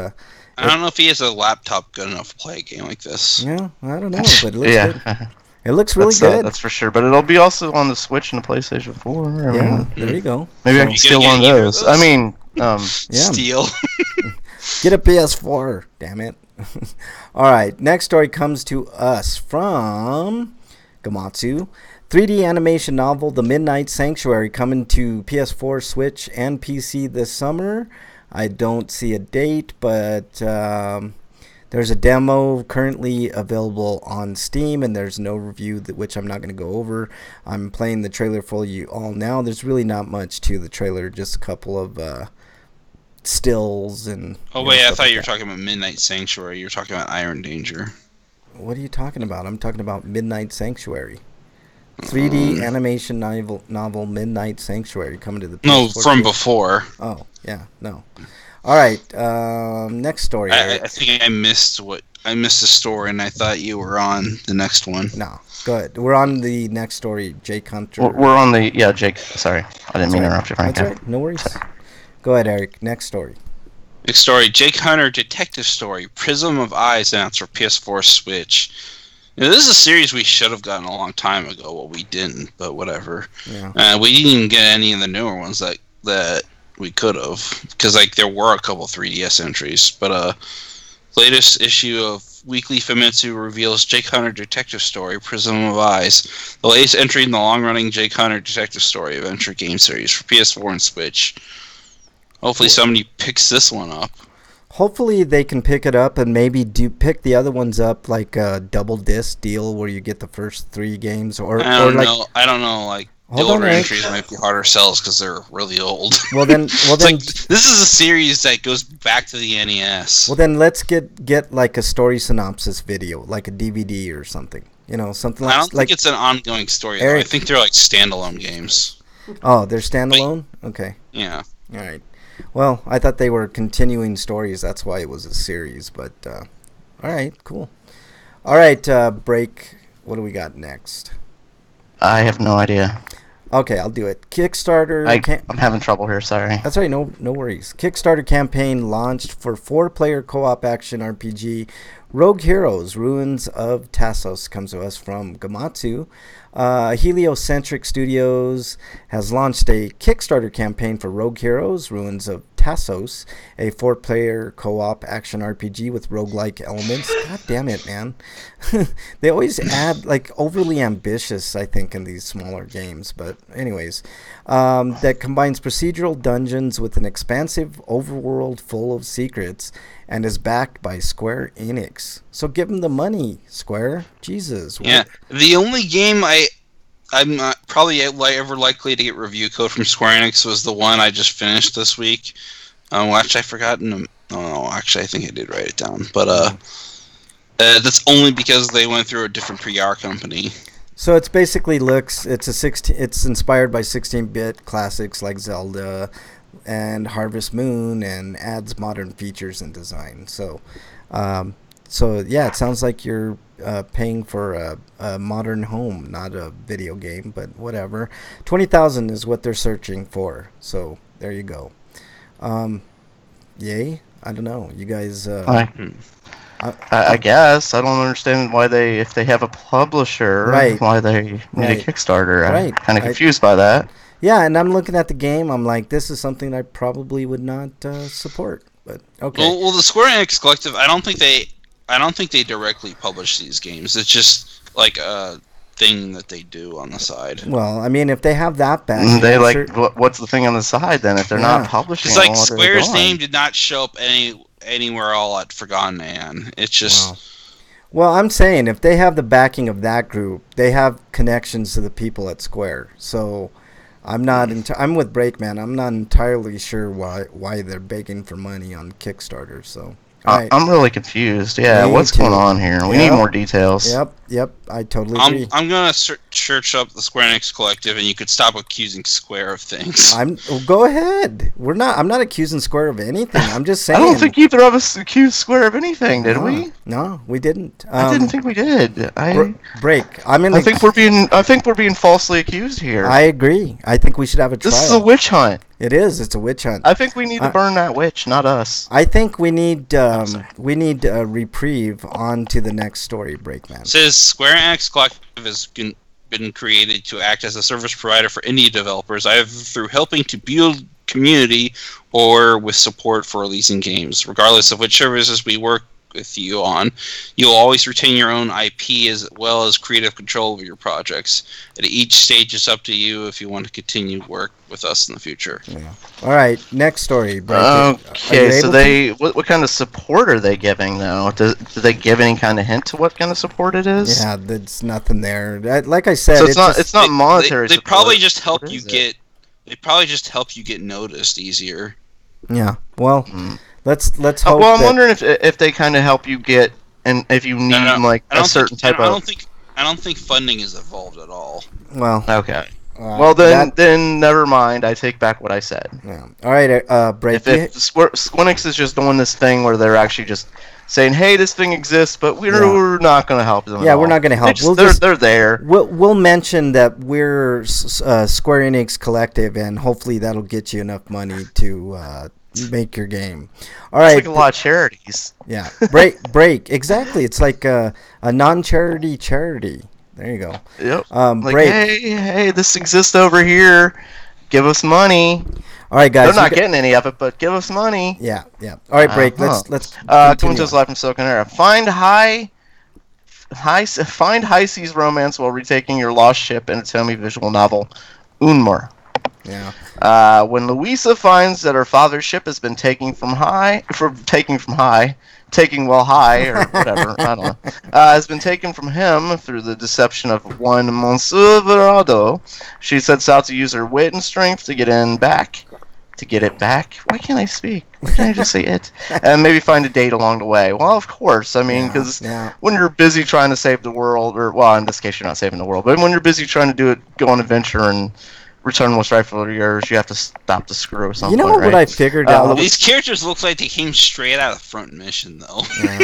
B: I don't know if he has a laptop good enough to play a game like this.
A: Yeah, I don't know, but it looks good. It looks really good.
C: That's for sure. But it'll be also on the Switch and the PlayStation 4.
A: Yeah, there you go.
C: Maybe I can steal one of those. I mean,
B: Steal.
A: Get a PS4, damn it. All right, next story comes to us from Gamatsu. 3D animation novel The Midnight Sanctuary coming to PS4, Switch, and PC this summer. I don't see a date, but there's a demo currently available on Steam, and there's no review, which I'm not going to go over. I'm playing the trailer for you all now. There's really not much to the trailer, just a couple of stills and.
B: Oh wait, I thought you were talking about Midnight Sanctuary. You were talking about Iron Danger.
A: What are you talking about? I'm talking about Midnight Sanctuary. 3D animation novel Midnight Sanctuary coming to the PS4.
B: No, from before.
A: Oh, yeah, no. All right, next story.
B: I think I missed the story, and I thought you were on the next one.
A: No, go ahead. We're on the next story, Jake Hunter.
C: We're on the Jake. Sorry, I didn't mean to interrupt you, Frank.
A: That's right. No worries. Go ahead, Eric. Next story.
B: Next story, Jake Hunter detective story, Prism of Eyes announced for PS4 Switch. This is a series we should have gotten a long time ago. Well, we didn't, but whatever.
A: Yeah.
B: We didn't even get any of the newer ones that we could have, because there were a couple 3DS entries. But latest issue of Weekly Famitsu reveals Jake Hunter detective story, Prism of Eyes, the latest entry in the long-running Jake Hunter detective story adventure game series for PS4 and Switch. Hopefully somebody picks this one up.
A: Hopefully they can pick it up and maybe pick the other ones up, like a double disc deal where you get the first 3 games,
B: I don't know. The older entries might be harder sells because they're really old.
A: Well then,
B: this is a series that goes back to the NES.
A: Well then, let's get like a story synopsis video, like a DVD or something. Something like.
B: I don't think it's an ongoing story. Though. I think they're like standalone games.
A: Oh, they're standalone. Okay.
B: Yeah.
A: All right. Well, I thought they were continuing stories. That's why it was a series. But all right, cool. All right, break. What do we got next?
C: I have no idea.
A: Okay, I'll do it. Kickstarter.
C: I'm having trouble here. Sorry.
A: That's right. No worries. Kickstarter campaign launched for 4-player co-op action RPG Rogue Heroes: Ruins of Tassos comes to us from Gamatsu. Heliocentric Studios has launched a Kickstarter campaign for Rogue Heroes: Ruins of Tassos, a 4-player co-op action RPG with roguelike elements. God damn it, man. They always add, overly ambitious, I think, in these smaller games. But anyways, that combines procedural dungeons with an expansive overworld full of secrets and is backed by Square Enix. So give them the money, Square. Jesus.
B: Yeah. The only game I'm not probably ever likely to get review code from Square Enix was the one I just finished this week. Actually, I've forgotten. No, actually, I think I did write it down. But that's only because they went through a different PR company.
A: So it's basically it's inspired by 16-bit classics like Zelda and Harvest Moon, and adds modern features and design. So yeah, it sounds like you're paying for a modern home, not a video game, but whatever. 20,000 is what they're searching for. So there you go. Yay? I don't know. You guys.
C: I guess I don't understand why if they have a publisher,
A: right,
C: why they need a Kickstarter.
A: Right.
C: I'm kind of confused by that.
A: Yeah, and I'm looking at the game. I'm like, this is something I probably would not support. But okay.
B: Well, the Square Enix Collective, I don't think they directly publish these games. It's just like a thing that they do on the side.
A: Well, I mean, if they have that back,
C: what's the thing on the side then? If they're not publishing,
B: it's Square's name did not show up anywhere all at Forgotten Man. It's just.
A: Wow. Well, I'm saying if they have the backing of that group, they have connections to the people at Square. So I'm I'm with Breakman. I'm not entirely sure why they're begging for money on Kickstarter. So
C: I'm really confused. Yeah, what's going on here? We need more details.
A: Yep. I totally agree.
B: I'm gonna search up the Square Enix Collective, and you could stop accusing Square of things.
A: Go ahead. I'm not accusing Square of anything. I'm just saying.
C: I don't think either of us accused Square of anything, did we?
A: No, we didn't.
C: I didn't think we did.
A: Break.
C: I think we're being falsely accused here.
A: I agree. I think we should have a trial.
C: This is a witch hunt.
A: It is. It's a witch hunt.
C: I think we need to burn that witch, not us.
A: I think we need a reprieve on to the next story, Breakman.
B: It says Square Enix Collective has been created to act as a service provider for indie developers, either through helping to build community or with support for releasing games. Regardless of which services we work with you on, you'll always retain your own IP as well as creative control over your projects. At each stage, it's up to you if you want to continue work with us in the future.
A: Yeah. All right, next story.
C: Okay, so what kind of support are they giving though? Do they give any kind of hint to what kind of support it is?
A: Yeah, there's nothing there. Like I said,
C: so it's not monetary.
B: They probably just help you get. They probably just help you get noticed easier.
A: Yeah. Well. Let's hope.
C: Well, I'm wondering if they kind of help you get, and if you need a certain type of.
B: I don't think funding is involved at all.
A: Well.
C: Okay. Well, then never mind. I take back what I said.
A: Yeah. All right, Break.
C: If Squinix is just doing this thing where they're actually just saying, "Hey, this thing exists," but we're not going to help them.
A: Yeah, we're not going to help.
C: They're there.
A: We'll mention that we're Square Enix Collective, and hopefully that'll get you enough money to make your game. All right.
C: It's like a lot of charities.
A: Yeah. Break. Exactly. It's like a non-charity charity. There you go.
C: Yep. Like,
A: Break.
C: hey, this exists over here. Give us money.
A: All right, guys.
C: They're not getting any of it, but give us money.
A: Yeah. All right, Break. Let's
C: Coming to us live from Silicon Era. Find high seas romance while retaking your lost ship in a Tomy visual novel, Unmur.
A: Yeah.
C: When Louisa finds that her father's ship has been taking while high, or whatever, I don't know, has been taken from him through the deception of one Monsieur Verado, she sets out to use her wit and strength to get it back. Why can't I speak? Why can't I just say it? And maybe find a date along the way. Well, of course. I mean, because when you're busy trying to save the world, well, in this case, you're not saving the world, but when you're busy trying to go on an adventure and return what's rightfully yours, you have to stop the screw or something.
A: You know what I figured out?
B: These characters look like they came straight out of Front Mission, though.
A: Yeah.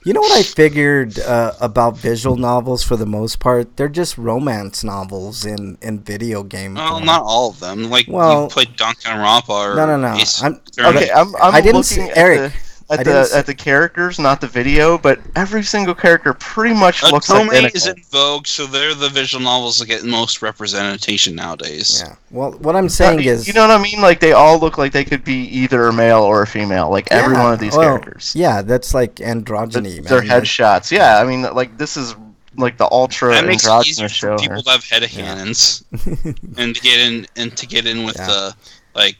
A: You know what I figured about visual novels for the most part? They're just romance novels in video game
B: Well,
A: form.
B: not all of them. Like, you played Danganronpa or...
A: No.
C: I'm
A: I didn't
C: looking
A: see
C: at
A: Eric.
C: at the characters, not the video, but every single character pretty much looks identical.
B: Otome is in vogue, so they're the visual novels that get most representation nowadays.
A: Yeah. Well, what I'm saying is...
C: You know what I mean? Like, they all look like they could be either a male or a female. Like, every one of these characters.
A: Yeah, that's like androgyny.
C: They're headshots. Yeah, I mean, like, this is like the ultra androgynous show.
B: People that have headcanons and to get in with the, like,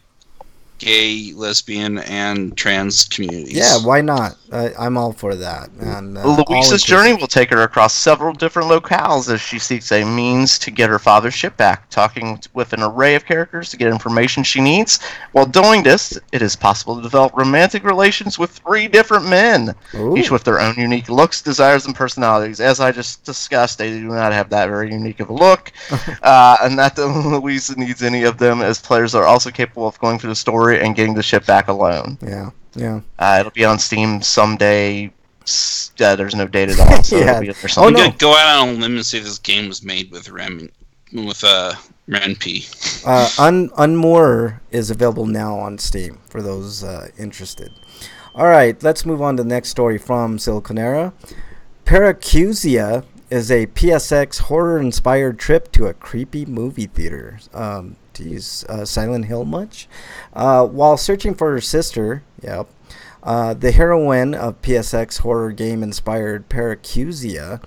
B: gay, lesbian, and trans communities.
A: Yeah, why not? I'm all for that. And
C: Louisa's journey will take her across several different locales as she seeks a means to get her father's ship back, talking with an array of characters to get information she needs. While doing this, it is possible to develop romantic relations with 3 different men, each with their own unique looks, desires, and personalities. As I just discussed, they do not have that very unique of a look, and not that Louisa needs any of them, as players are also capable of going through the story and getting the ship back alone.
A: Yeah.
C: It'll be on Steam someday. There's no date at all, so it'll be there someday.
B: I'm gonna go out on a limb and say this game was made with Ren'P.
A: Unmur is available now on Steam for those interested. All right, let's move on to the next story from Siliconera. Paracusia is a PSX horror-inspired trip to a creepy movie theater. Silent Hill much? While searching for her sister, the heroine of PSX horror game-inspired Paracusia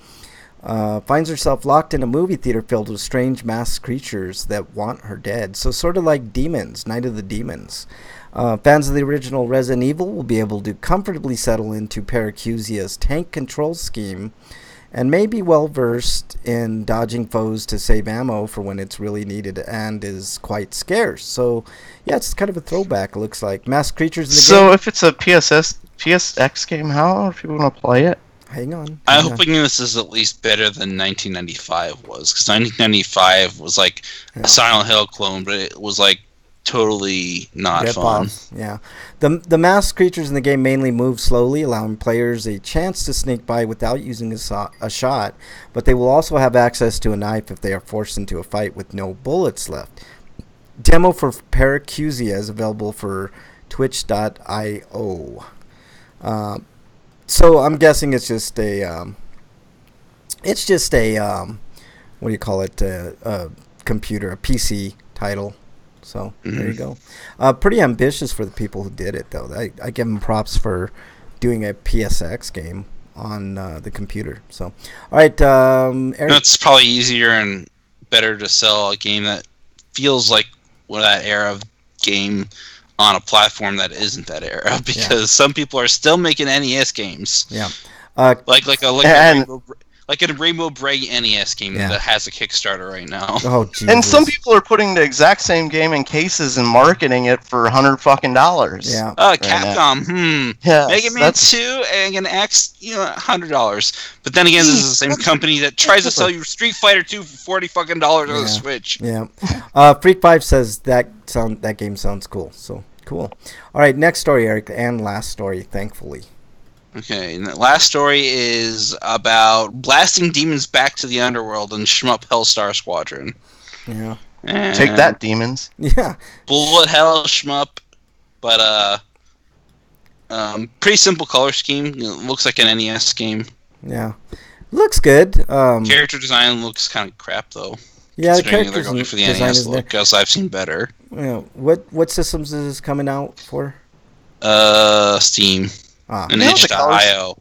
A: finds herself locked in a movie theater filled with strange masked creatures that want her dead. So sort of like Demons, Night of the Demons. Fans of the original Resident Evil will be able to comfortably settle into Paracusia's tank control scheme and may be well versed in dodging foes to save ammo for when it's really needed and is quite scarce. So, yeah, it's kind of a throwback, it looks like. Masked creatures in the game.
C: So, if it's a PSX game, how are people going to play it?
A: Hang on.
B: I'm hoping this is at least better than 1995 was, because 1995 was like a Silent Hill clone, but it was like totally not fun.
A: Yeah. The masked creatures in the game mainly move slowly, allowing players a chance to sneak by without using a shot, but they will also have access to a knife if they are forced into a fight with no bullets left. Demo for Paracusia is available for twitch.io. So I'm guessing it's just a what do you call it, a computer, a PC title. So there you go. Pretty ambitious for the people who did it, though. I give them props for doing a PSX game on the computer. So, all right, Eric.
B: It's probably easier and better to sell a game that feels like that era of game on a platform that isn't that era, because some people are still making NES games.
A: Yeah.
B: like a Rainbow Bright NES game that has a Kickstarter right now.
A: Oh, Jesus.
C: And some people are putting the exact same game in cases and marketing it for $100.
A: Yeah.
B: Capcom.
C: Yes,
B: Mega Man 2 and an X, $100. But then again, this is the same company that tries to sell you Street Fighter 2 for $40 on the Switch.
A: Yeah. Freak5 says that game sounds cool. So cool. All right, next story, Eric, and last story, thankfully.
B: Okay, and the last story is about blasting demons back to the underworld in Shmup Hellstar Squadron.
A: Yeah.
B: And
C: take that, demons.
A: Yeah.
B: Bullet Hell Shmup, but pretty simple color scheme. It looks like an NES game.
A: Yeah. Looks good.
B: Character design looks kind of crap though.
A: Yeah, the
B: Considering
A: character
B: they're going for the
A: design
B: NES
A: is
B: look, because I've seen better.
A: Yeah. What systems is this coming out for?
B: Steam. And
C: You know the
B: itch.io.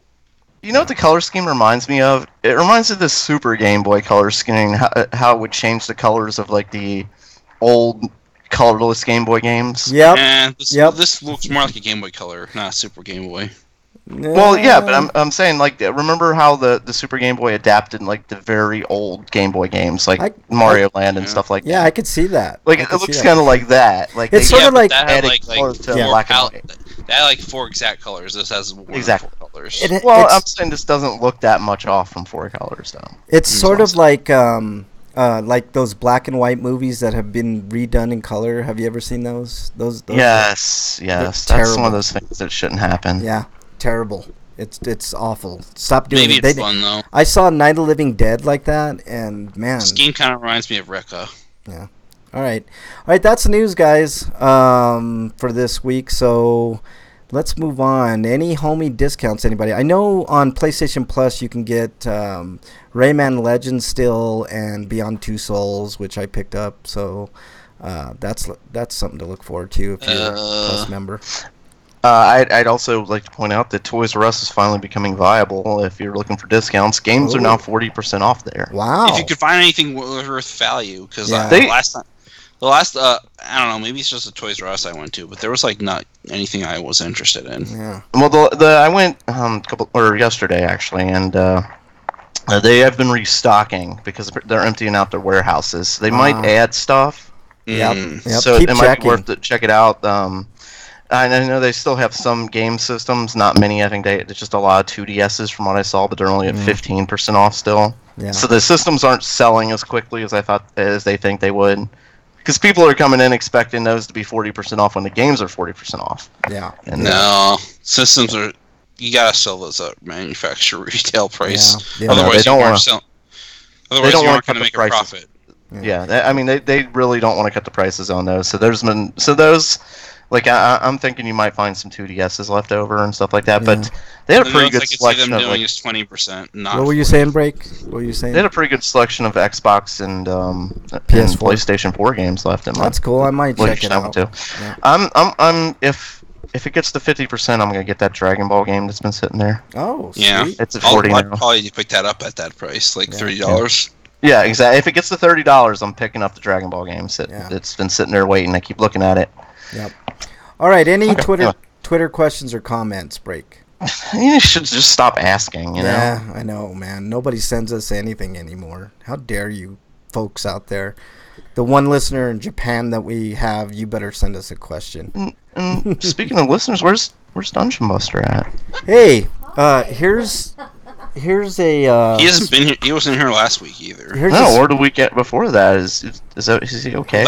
C: You know what the color scheme reminds me of? It reminds me of the Super Game Boy color scheme, how it would change the colors of like the old colorless Game Boy games.
A: Yep.
B: And this looks more like a Game Boy Color, not a Super Game Boy.
C: Well, yeah, but I'm saying, like, remember how the Super Game Boy adapted like the very old Game Boy games, like Mario Land and stuff like that.
A: Yeah, I could see that.
C: Like it looks kind of like that. Like
A: it's sort of like
B: that had
C: color to black and white.
B: That had like 4 exact colors. This has one
C: Exactly.
B: 4 colors.
C: Well, I'm saying this doesn't look that much off from 4 colors, though.
A: It's sort of like those black and white movies that have been redone in color. Have you ever seen those? Those
C: yes. That's
A: terrible.
C: one of those things that shouldn't happen.
A: Yeah, terrible. It's awful. Stop doing
B: Maybe
A: it.
B: it's fun though.
A: I saw Night of the Living Dead like that, and man,
B: This game kind of reminds me of Rekka.
A: Yeah. All right. That's the news, guys, for this week. So let's move on. Any homie discounts, anybody? I know on PlayStation Plus you can get Rayman Legends still and Beyond Two Souls, which I picked up. So that's something to look forward to if you're a Plus member.
C: I'd also like to point out that Toys R Us is finally becoming viable. If you're looking for discounts, games are now 40% off there.
A: Wow!
B: If you could find anything worth value, because the last I don't know, maybe it's just the Toys R Us I went to, but there was like not anything I was interested in.
A: Yeah.
C: Well, I went yesterday actually, and they have been restocking because they're emptying out their warehouses. They might add stuff.
A: Yep.
C: So
A: Keep
C: it might be worth to check it out. I know they still have some game systems, not many. I think it's just a lot of 2DSs from what I saw, but they're only at 15% off still. Yeah. So the systems aren't selling as quickly as they think they would, because people are coming in expecting those to be 40% off when the games are 40% off.
A: Yeah.
C: And
B: no, systems are, you gotta sell those at manufacturer retail price.
A: Yeah.
B: Otherwise, you aren't going to make a profit.
C: Yeah, I mean they really don't want to cut the prices on those. So those. Like, I'm thinking you might find some 2DSs left over and stuff like that, but they had a pretty good selection of, like...
B: is 20%,
A: what were you saying, Break? What were you saying?
C: They had a pretty good selection of Xbox and
A: PS4.
C: and PlayStation 4 games left in.
A: That's cool. I might check it out.
C: Too. Yeah. If it gets to 50%, I'm gonna get that Dragon Ball game that's been sitting there.
A: Oh, sweet.
B: Yeah.
C: It's at 40 now.
B: I'd probably pick that up at that price, like $30.
C: Yeah, exactly. If it gets to $30, I'm picking up the Dragon Ball game. It's been sitting there waiting. I keep looking at it.
A: Yep. All right. Any Twitter questions or comments, Break?
C: You should just stop asking. You know.
A: Yeah, I know, man. Nobody sends us anything anymore. How dare you, folks out there? The one listener in Japan that we have, you better send us a question.
C: And speaking of listeners, where's Dungeon Buster at?
A: Hey, here's a.
B: He hasn't been here. He wasn't here last week either.
C: Or the week before that. Is he okay?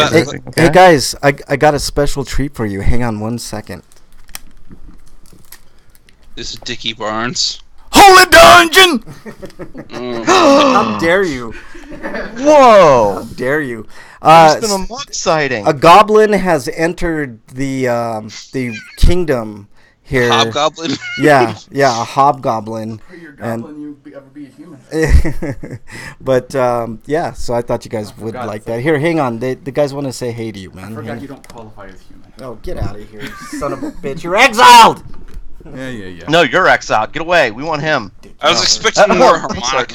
A: Hey guys, I got a special treat for you. Hang on 1 second.
B: This is Dickie Barnes.
A: Holy Dungeon! How dare you?
C: Whoa!
A: How dare you?
C: There's been a mug sighting.
A: A goblin has entered the kingdom here.
B: Hobgoblin?
A: Yeah, a hobgoblin.
D: Your goblin, you ever be a human?
A: But so I thought you guys would like that. Here, hang on. The guys want to say hey to you, man.
D: I forgot you don't qualify as human.
A: Oh, get out of here, you son of a bitch! You're exiled.
D: Yeah.
C: No, you're exiled. Get away. We want him.
B: I was expecting more harmonica.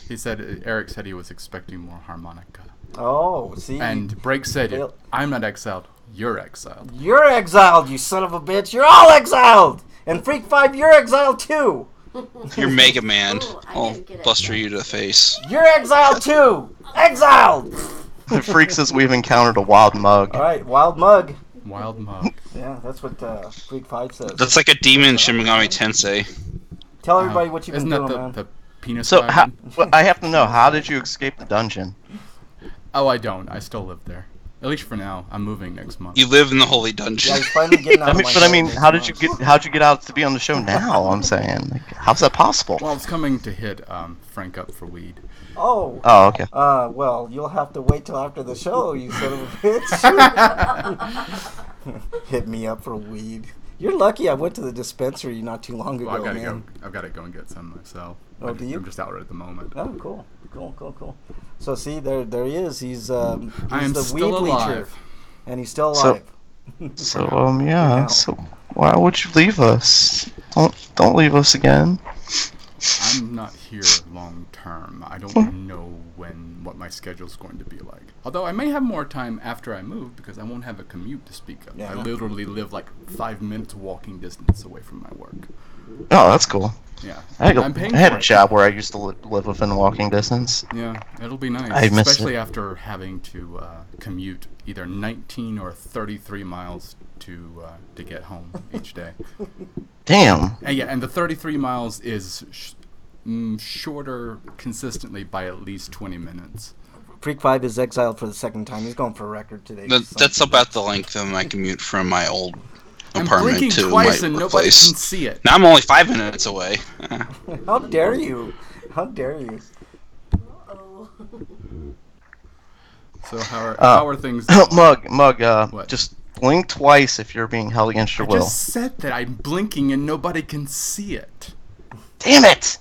D: He said Eric said he was expecting more harmonica.
A: Oh, see.
D: And Break said, "I'm not exiled. You're exiled."
A: You're exiled, you son of a bitch. You're all exiled. And Freak 5, you're exiled too.
B: You're Mega Man.
E: Ooh, I
B: I'll
E: didn't get it.
B: buster you to the face.
A: You're exiled too! Exiled!
C: Freak says we've encountered a wild mug.
A: Alright, wild mug.
D: Wild mug.
A: Yeah, that's what Freak 5 says.
B: That's like a demon in Shin Megami Tensei.
A: Tell everybody what you've been
D: Isn't
A: doing,
D: that
A: man.
D: the penis
C: So
D: dragon?
C: I have to know, how did you escape the dungeon?
D: Oh, I don't. I still live there. At least for now. I'm moving next month.
B: You live in the Holy Dungeon.
A: Yeah, he's finally getting out of my
C: But I mean,
A: head
C: how'd
A: next
C: you
A: month.
C: get out to be on the show now? I'm saying, like, how's that possible?
D: Well, it's coming to hit Frank up for weed.
A: Oh.
C: Oh, okay.
A: Well, you'll have to wait till after the show, you son of a bitch. Hit me up for weed. You're lucky I went to the dispensary not too long ago,
D: Well,
A: man.
D: I've got to go and get some myself.
A: Oh, do you?
D: I'm just out right at the moment.
A: Oh, cool. So see, there he is. He's
D: I am
A: the
D: still
A: weed leecher,
D: alive.
A: and he's still
C: So-
A: alive.
C: So yeah. So why would you leave us? Don't leave us again.
D: I'm not here long term. I don't know what my schedule's going to be like. Although I may have more time after I move because I won't have a commute to speak of.
A: Yeah.
D: I literally live like 5 minutes walking distance away from my work.
C: Oh, that's cool.
D: Yeah.
C: I
D: paying
C: had
D: for
C: a
D: it.
C: job where I used to live within walking distance.
D: Yeah, it'll be nice.
C: I miss
D: especially
C: it.
D: after having to commute either 19 or 33 miles to get home each day.
C: Damn.
D: And the 33 miles is shorter consistently by at least 20 minutes.
A: Freak 5 is exiled for the second time. He's going for a record today.
B: That's about the length of my commute from my old
D: I'm
B: apartment
D: blinking
B: to
D: twice
B: my
D: and nobody
B: workplace.
D: can see it.
B: Now I'm only 5 minutes away.
A: How dare you? How dare you?
E: Oh.
D: So how are things?
C: Mug.
D: What?
C: Just blink twice if you're being held against your
D: I
C: will.
D: just said that I'm blinking and nobody can see it.
C: Damn it!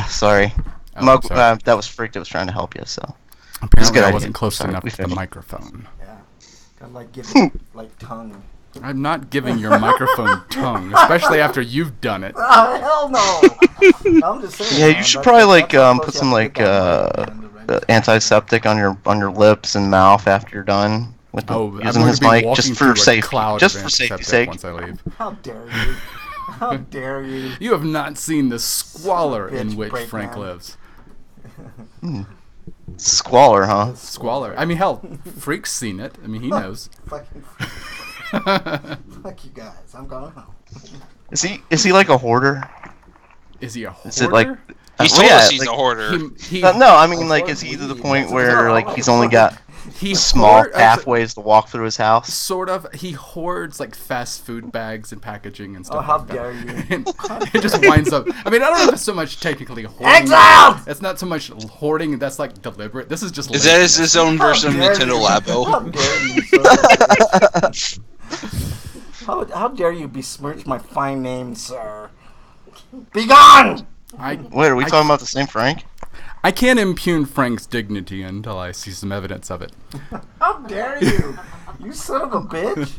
C: Sorry.
D: Oh,
C: Mug,
D: sorry.
C: that was Freak that was trying to help you. So
D: Apparently
C: good
D: I
C: idea.
D: wasn't close
C: Sorry,
D: enough
C: we
D: to the
C: finished.
D: microphone.
A: Yeah. Gotta like give it like tongue.
D: I'm not giving your microphone tongue, especially after you've done it.
A: Hell no! I'm just saying.
C: yeah,
A: man,
C: you should
A: that's-
C: probably
A: that's how
C: put
A: close
C: some
A: you have to get that mic, man, to
C: antiseptic on your lips and mouth after you're done with
D: I'm
C: using
D: going
C: his
D: to be
C: mic,
D: walking
C: just
D: through
C: for
D: a
C: safety.
D: cloud
C: Just
D: of
C: for safety's
D: antiseptic
C: sake.
D: once I leave.
A: How dare you? How dare you?
D: You have not seen the squalor in
A: Bitch
D: which
A: breakdown.
D: Frank lives.
C: Squalor, huh?
D: Squalor. I mean, hell, Freak's seen it. I mean, he knows.
A: Fucking fuck you guys. I'm going home.
C: Is he like a hoarder?
D: Is he a hoarder?
C: Is it like?
B: He's
C: well,
B: told
C: yeah,
B: us he's
C: like-
B: a hoarder.
C: No, I mean like is he to the point where like he's only got
D: he
C: small
D: hoard-
C: pathways to walk through his house?
D: Sort of. He hoards like fast food bags and packaging and stuff.
A: Oh, how
D: like that.
A: dare you.
D: And it just winds up. I mean, I don't know if it's so much technically hoarding.
A: Exiled!
D: It's not so much hoarding. That's like deliberate. This is just.
B: Is that
D: laziness.
B: his own version of
A: dare
B: Nintendo
A: you. How
B: Labo?
A: dare you, sir? How dare you besmirch my fine name, sir? Be gone!
C: Wait, are we talking about the same Frank?
D: I can't impugn Frank's dignity until I see some evidence of it.
A: How dare you? You son of a bitch.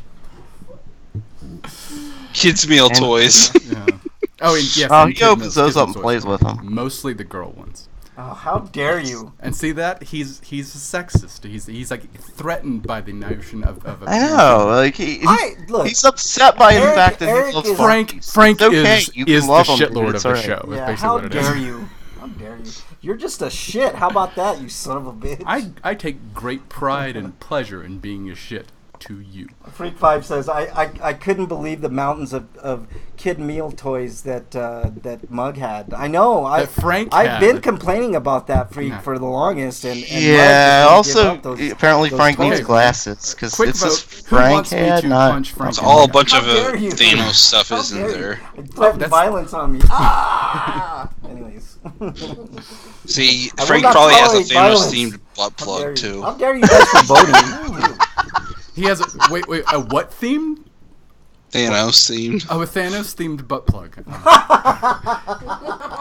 B: Kids meal toys.
D: Yeah. Oh, and yes.
C: Oh,
D: and
C: he
D: kid
C: opens
D: meals,
C: those
D: kid
C: up and
D: meals
C: plays
D: toys.
C: with them.
D: Mostly the girl ones.
A: Oh, how dare you?
D: And see that he's a sexist. He's like threatened by the notion of
C: I know, like
A: Look,
C: he's upset by the
A: Eric-
C: fact that
A: Eric
C: he loves
A: is-
D: Frank
C: It's
D: Frank
C: okay,
D: is
C: you
D: the
C: can love him, dude,
D: shitlord of
C: it's
D: the
C: alright.
D: show. Is
A: yeah,
D: basically
A: how
D: what it is.
A: dare you? How dare you? You're just a shit. How about that, you son of a bitch?
D: I take great pride and pleasure in being a shit to you.
A: Freak 5 says, I couldn't believe the mountains of kid meal toys that Mug had. I know.
D: That Frank
A: I've
D: had.
A: been complaining about that Freak
D: Yeah.
A: for the longest. And
C: Yeah,
A: Mug
C: also,
A: didn't give up those
C: apparently
A: those
C: Frank needs
A: toys.
C: glasses, because
D: Quick
C: it says
D: vote. Who
C: Frank
D: wants me
C: had,
D: to
C: not...
D: punch Frank?
B: It's all a bunch
A: How
B: of
A: dare you?
B: Thanos stuff
A: How
B: isn't
A: dare you?
B: there.
A: It threatened
D: that's-
A: violence on me. Ah! Anyways.
B: See,
A: I will
B: Frank
A: not
B: probably has a
A: tolerate violence.
B: Thanos-themed butt
A: How dare
B: plug,
A: you?
B: too.
A: How dare you guys for voting?
D: He has a wait a what theme?
B: Thanos-themed.
D: Oh, a Thanos themed butt plug.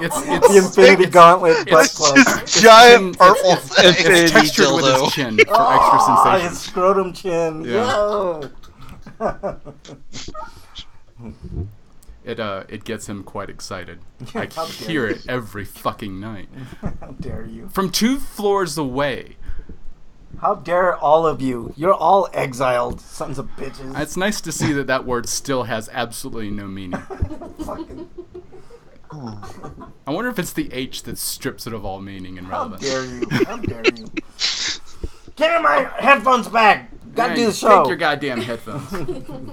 D: It's
A: The Infinity Gauntlet butt plug.
C: Giant
D: it's-
C: purple thing.
B: Infinity
D: It's textured with
B: dildo.
D: his chin for extra
A: Ah, his
D: sensation.
A: scrotum chin.
D: Yeah.
A: Yo.
D: It gets him quite excited. I
A: How dare
D: hear
A: you.
D: it every fucking night.
A: How dare you?
D: From 2 floors away.
A: How dare all of you? You're all exiled, sons of bitches.
D: It's nice to see that word still has absolutely no meaning.
A: Fucking
D: I wonder if it's the H that strips it of all meaning and
A: How
D: relevance.
A: dare you? How dare you? Give me my headphones back. Gotta do the show.
D: Take your goddamn headphones.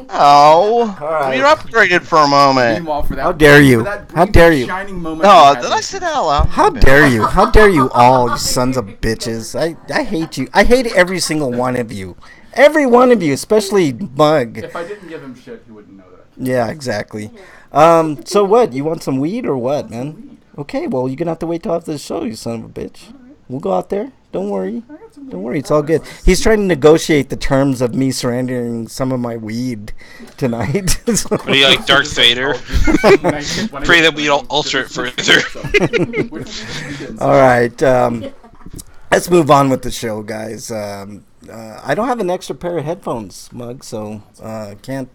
C: Oh,
A: right.
C: we upgraded for a moment.
D: Meanwhile, for that,
A: How dare you?
D: for that
A: How
D: brief
A: dare you?
D: Shining moment
C: No,
D: you had
C: did I
D: with
C: say
D: me.
C: that out loud?
A: How dare you? How dare you all, you sons of bitches. I hate you. I hate every single one of you. Every one of you, especially Mug.
D: If I didn't give him shit, he wouldn't know that.
A: Yeah, exactly. So what? You want some weed or what, man? Okay, well, you're gonna have to wait till after the show, you son of a bitch. We'll go out there. Don't worry. Don't worry. It's all good. He's trying to negotiate the terms of me surrendering some of my weed tonight. So-
B: What do you like, Darth Vader? Pray that we don't alter it further.
A: all right. Let's move on with the show, guys. I don't have an extra pair of headphones, Mug, so can't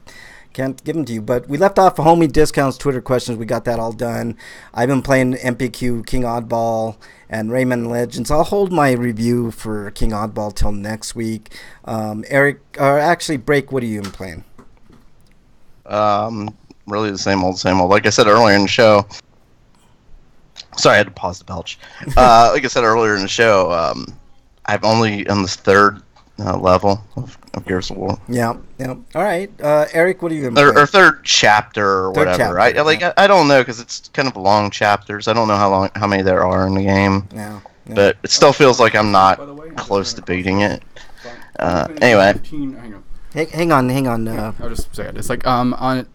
A: give them to you. But we left off homie discounts, Twitter questions. We got that all done. I've been playing MPQ, King Oddball, and Rayman Legends. I'll hold my review for King Oddball till next week. Eric, or actually, Break, what are you been playing?
C: Really the same old, same old. Like I said earlier in the show. Sorry, I had to pause the belch. Like I said earlier in the show, I'm only on this third level of Gears of War.
A: Yeah. All right. Eric, what are you been playing?
C: Or third chapter or
A: Third
C: whatever.
A: chapter,
C: I don't know because it's kind of long chapters. I don't know how many there are in the game,
A: Yeah.
C: but it still feels like I'm not close to beating it. Anyway.
A: Hang on.
D: I'll just say it. It's like on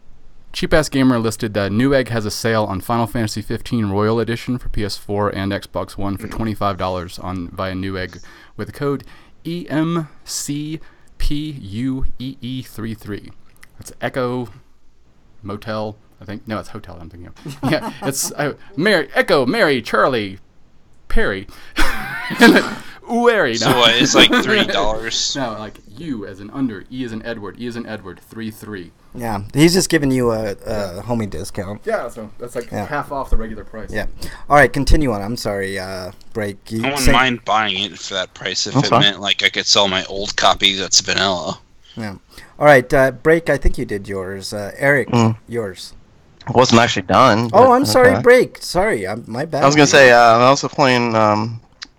D: Cheap Ass Gamer listed that Newegg has a sale on Final Fantasy 15 Royal Edition for PS4 and Xbox One for $25 via Newegg with the code EMCPUEE33. That's Echo Motel. I think no, it's hotel. I'm thinking of. Yeah, it's Echo Mary Charlie Perry. Ueri.
B: So what, it's like $3.
D: No, like U as in under, E as in Edward, 3-3.
A: Yeah, he's just giving you a homie discount.
D: Yeah, so that's like
A: Yeah.
D: half off the regular price.
A: Yeah. All right, continue on. I'm sorry, Break.
B: I wouldn't mind buying it for that price if
C: That's
B: it
C: fine.
B: meant like I could sell my old copy that's vanilla.
A: Yeah. All right, Break. I think you did yours. Eric, yours.
C: It wasn't actually done.
A: Oh,
C: but
A: I'm sorry,
C: okay.
A: Break. Sorry, my bad.
C: I was gonna say I'm also playing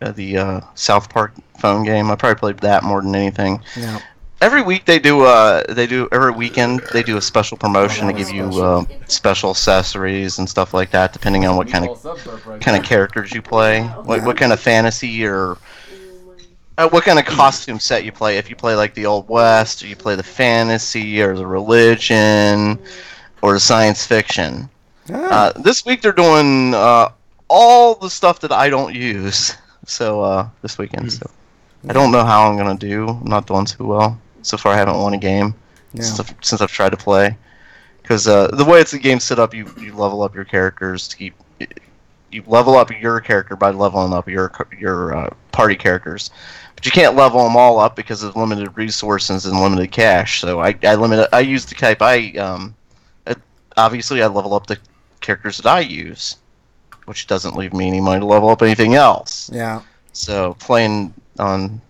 C: the South Park phone game. I probably played that more than anything.
A: Yeah.
C: Every week every weekend they do a special promotion to give you special accessories and stuff like that, depending on what kind of characters you play, what kind of fantasy or what kind of costume set you play. If you play like the Old West, or you play the fantasy or the religion or the science fiction.
A: Ah.
C: This week they're doing all the stuff that I don't use. So this weekend, so I don't know how I'm gonna do. I'm not doing too well. So far, I haven't won a game since I've tried to play. Because the way the game's set up, you level up your characters to keep. You level up your character by leveling up your party characters, but you can't level them all up because of limited resources and limited cash. So I use the type obviously I level up the characters that I use, which doesn't leave me any money to level up anything else.
A: Yeah.
C: So I'm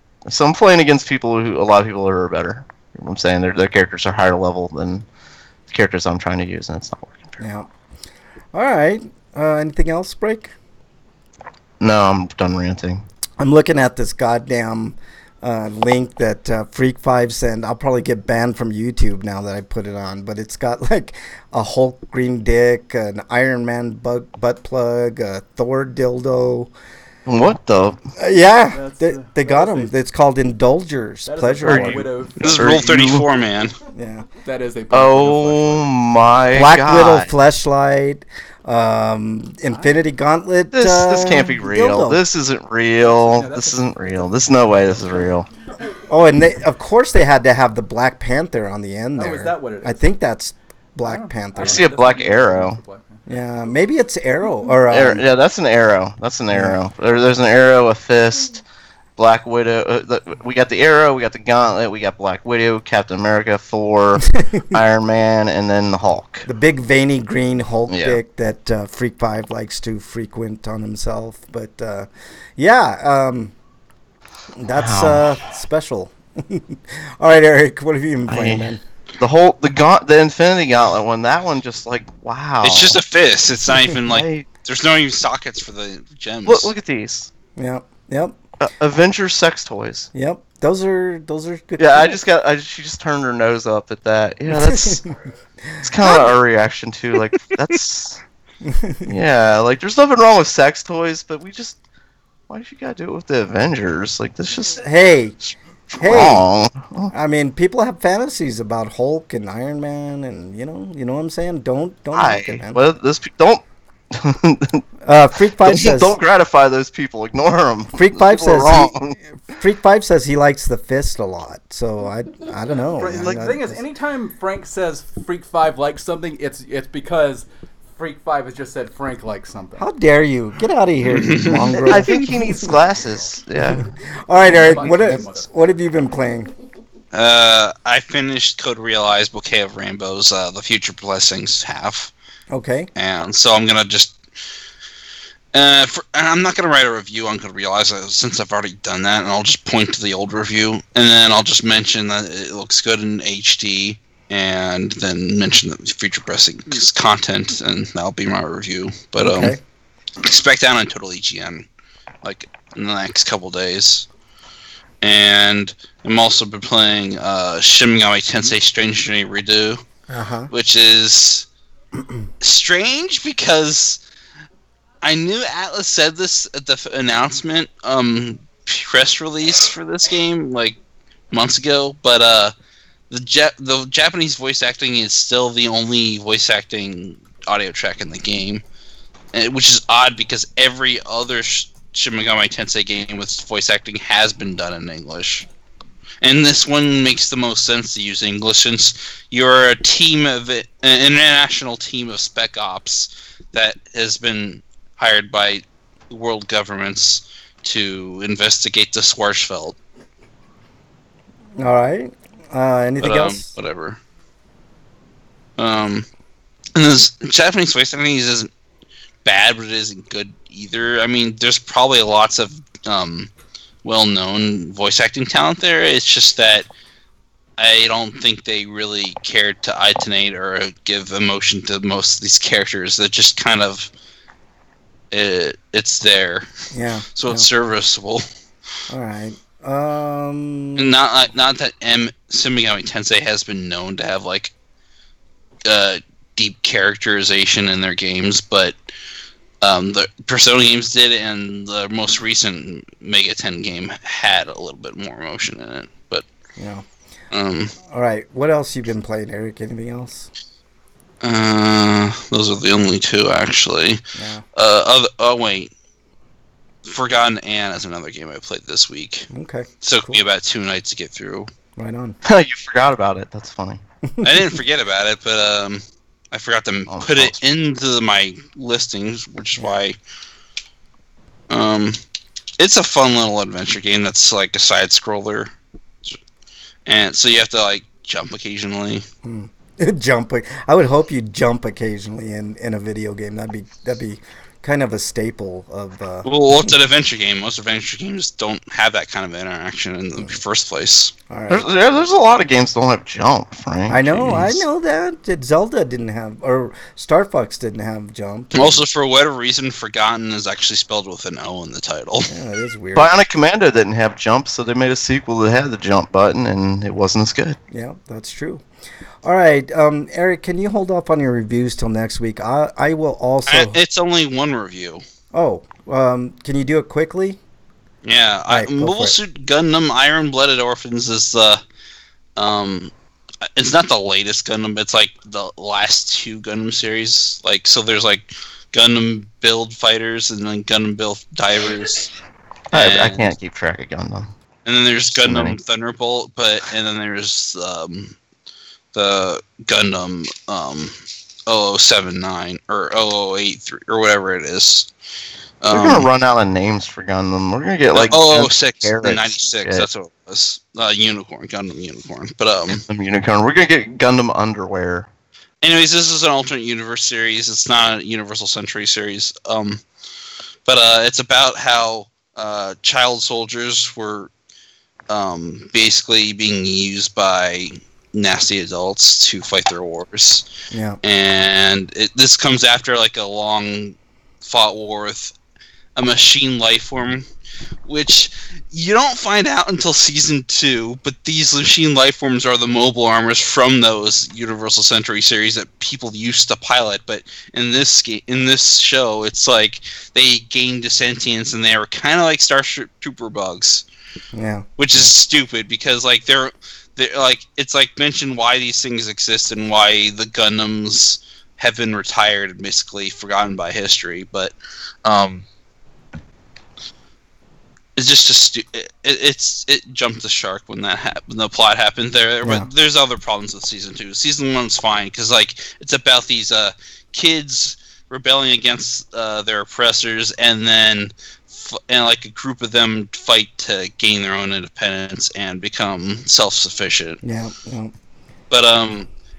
C: playing against people a lot of people who are better. You know what I'm saying their characters are higher level than the characters I'm trying to use, and it's not working for me.
A: Yeah. All right. Anything else, Break?
C: No, I'm done ranting.
A: I'm looking at this goddamn link that Freak 5 sent. I'll probably get banned from YouTube now that I put it on, but it's got like a Hulk green dick, an Iron Man butt plug, a Thor dildo.
C: What the?
A: Yeah, they got them. It's called Indulgers Pleasure.
D: Black
A: Award.
D: Widow.
B: This is Rule 34, man.
A: Yeah.
D: That is a
C: Oh my
A: Black
C: god!
A: Widow fleshlight, Infinity Gauntlet.
C: This can't be real.
A: dildo.
C: This isn't real.
D: Yeah,
C: this isn't real. There's no way this is real.
A: Oh, and of course they had to have the Black Panther on the end there.
D: is that what it
A: I
D: is?
A: think that's Black Panther.
C: I see a black arrow.
A: Yeah, maybe it's Arrow or
C: Yeah, that's an arrow. That's an arrow. There's an arrow, a fist, Black Widow. We got the arrow, we got the gauntlet, we got Black Widow, Captain America, Thor, Iron Man, and then the Hulk.
A: the big veiny green Hulk
C: Yeah.
A: dick that Freak 5 likes to frequent on himself. But that's
C: Wow.
A: special. All right, Eric, what have you been playing, man?
C: the Infinity Gauntlet one. That one just like wow.
B: It's just a fist. It's not even like
C: Right.
B: there's no even sockets for the gems.
C: Look at these.
A: Yep. Yep.
C: Avengers sex toys.
A: Yep. Those are good.
C: Yeah, she just turned her nose up at that. Yeah, that's it's kind of our reaction too. Like that's yeah, like there's nothing wrong with sex toys, but why did you gotta do it with the Avengers? Like this just
A: Hey. Hey.
C: wrong.
A: I mean, people have fantasies about Hulk and Iron Man, and you know what I'm saying. Don't knock it, man.
C: Well, don't
A: Freak Five says.
C: don't gratify those people. Ignore them.
A: Freak Five
C: People are
A: says.
C: wrong.
A: Freak Five says he likes the fist a lot. So I don't know. man.
D: Like the thing is, anytime Frank says Freak 5 likes something, it's because Freak 5 has just said Frank likes something.
A: How dare you? Get out of here, you mongrel.
C: I think he needs glasses. Yeah.
A: All right, Eric. What have you been playing?
B: I finished Code Realize Bouquet of Rainbows, the Future Blessings half.
A: Okay.
B: And so I'm gonna just, and I'm not gonna write a review on Code Realize since I've already done that, and I'll just point to the old review, and then I'll just mention that it looks good in HD, and then mention the Future Blessings content, and that'll be my review. But
A: Okay.
B: expect that on Total EGN, like in the next couple days. And I'm also been playing Shin Megami Tensei Strange Journey Redo, which is strange because I knew Atlas said this at the announcement press release for this game like months ago, but the Japanese voice acting is still the only voice acting audio track in the game, which is odd because every other Shin Megami Tensei game with voice acting has been done in English. And this one makes the most sense to use English since you're an international team of spec ops that has been hired by world governments to investigate the Schwarzfeld.
A: All right. Anything else?
B: Whatever. And this Japanese voice acting isn't bad, but it isn't good either. I mean, there's probably lots of well-known voice acting talent there. It's just that I don't think they really cared to itonate or give emotion to most of these characters. They're just kind of it's there.
A: Yeah.
B: So it's serviceable.
A: All right.
B: And not that Shin Megami Tensei has been known to have like deep characterization in their games, but the Persona games did, and the most recent Mega 10 game had a little bit more emotion in it. But
A: yeah.
B: All
A: right. What else you been playing, Eric? Anything else?
B: Those are the only two actually.
A: Yeah.
B: Wait. Forgotten Anne is another game I played this week.
A: Okay.
B: Took me about 2 nights to get through.
A: Right on.
C: You forgot about it. That's funny.
B: I didn't forget about it, but I forgot to put it into my listings, which is why. It's a fun little adventure game that's like a side scroller, and so you have to like jump occasionally.
A: Jump. I would hope you jump occasionally in a video game. That'd be kind of a staple of.
B: Well, it's an adventure game. Most adventure games don't have that kind of interaction in the first place.
A: All right.
C: There's a lot of games that don't have jump, Frank.
A: I know that. Zelda didn't have, or Star Fox didn't have jump.
B: Also, for whatever reason, Forgotten is actually spelled with an O in the title.
A: Yeah, it is weird.
C: Bionic Commando didn't have jump, so they made a sequel that had the jump button, and it wasn't as good.
A: Yeah, that's true. All right, Eric, can you hold off on your reviews till next week? I will also.
B: It's only one review.
A: Oh, can you do it quickly?
B: Yeah,
A: Right,
B: Mobile Suit Gundam Iron Blooded Orphans is the. It's not the latest Gundam. It's like the last 2 Gundam series. Like, so there's like Gundam Build Fighters and then Gundam Build Divers.
C: I can't keep track of Gundam.
B: And then there's
C: So many.
B: Gundam Thunderbolt, and then there's the Gundam 0079 or 0083 or whatever it is.
C: We're gonna run out of names for Gundam. We're gonna get like
B: 006 and
C: carrots
B: 96.
C: shit.
B: That's what it was. Unicorn, Gundam Unicorn. But
C: Gundam Unicorn. We're gonna get Gundam Underwear.
B: anyways, this is an alternate universe series. It's not a Universal Century series. But it's about how child soldiers were basically being used by nasty adults to fight their wars.
A: Yeah.
B: And this comes after like a long fought war with a machine life form, which you don't find out until season 2, but these machine life forms are the mobile armors from those Universal Century series that people used to pilot. But in this show, it's like they gained sentience, and they are kind of like Starship Trooper bugs.
A: Yeah.
B: Which is stupid because like they're like it's like mentioned why these things exist and why the Gundams have been retired and basically forgotten by history, but it's just it jumped the shark when that happened. The plot happened there,
A: Yeah.
B: but there's other problems with season 2. Season 1's fine because like it's about these kids rebelling against their oppressors, and then like a group of them fight to gain their own independence and become self-sufficient.
A: Yeah.
B: But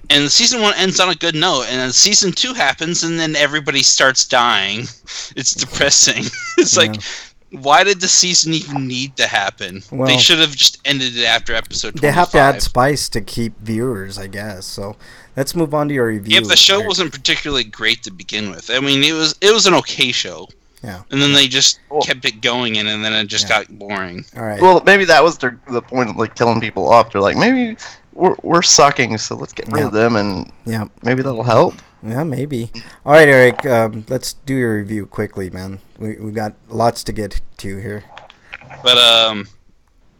B: and season 1 ends on a good note, and then season 2 happens, and then everybody starts dying. It's depressing. It's like, why did the season even need to happen?
A: Well,
B: they should have just ended it after episode 25.
A: They have to add spice to keep viewers, I guess. So let's move on to your review.
B: Yeah, the show wasn't particularly great to begin with. I mean, it was an okay show.
A: Yeah.
B: And then they just kept it going, and then it just got boring.
A: All right.
C: Well, maybe that was the point of like killing people off. They're like, maybe we're sucking, so let's get rid of them, and maybe that'll help.
A: Yeah, maybe. All right, Eric. Let's do your review quickly, man. We've got lots to get to here.
B: But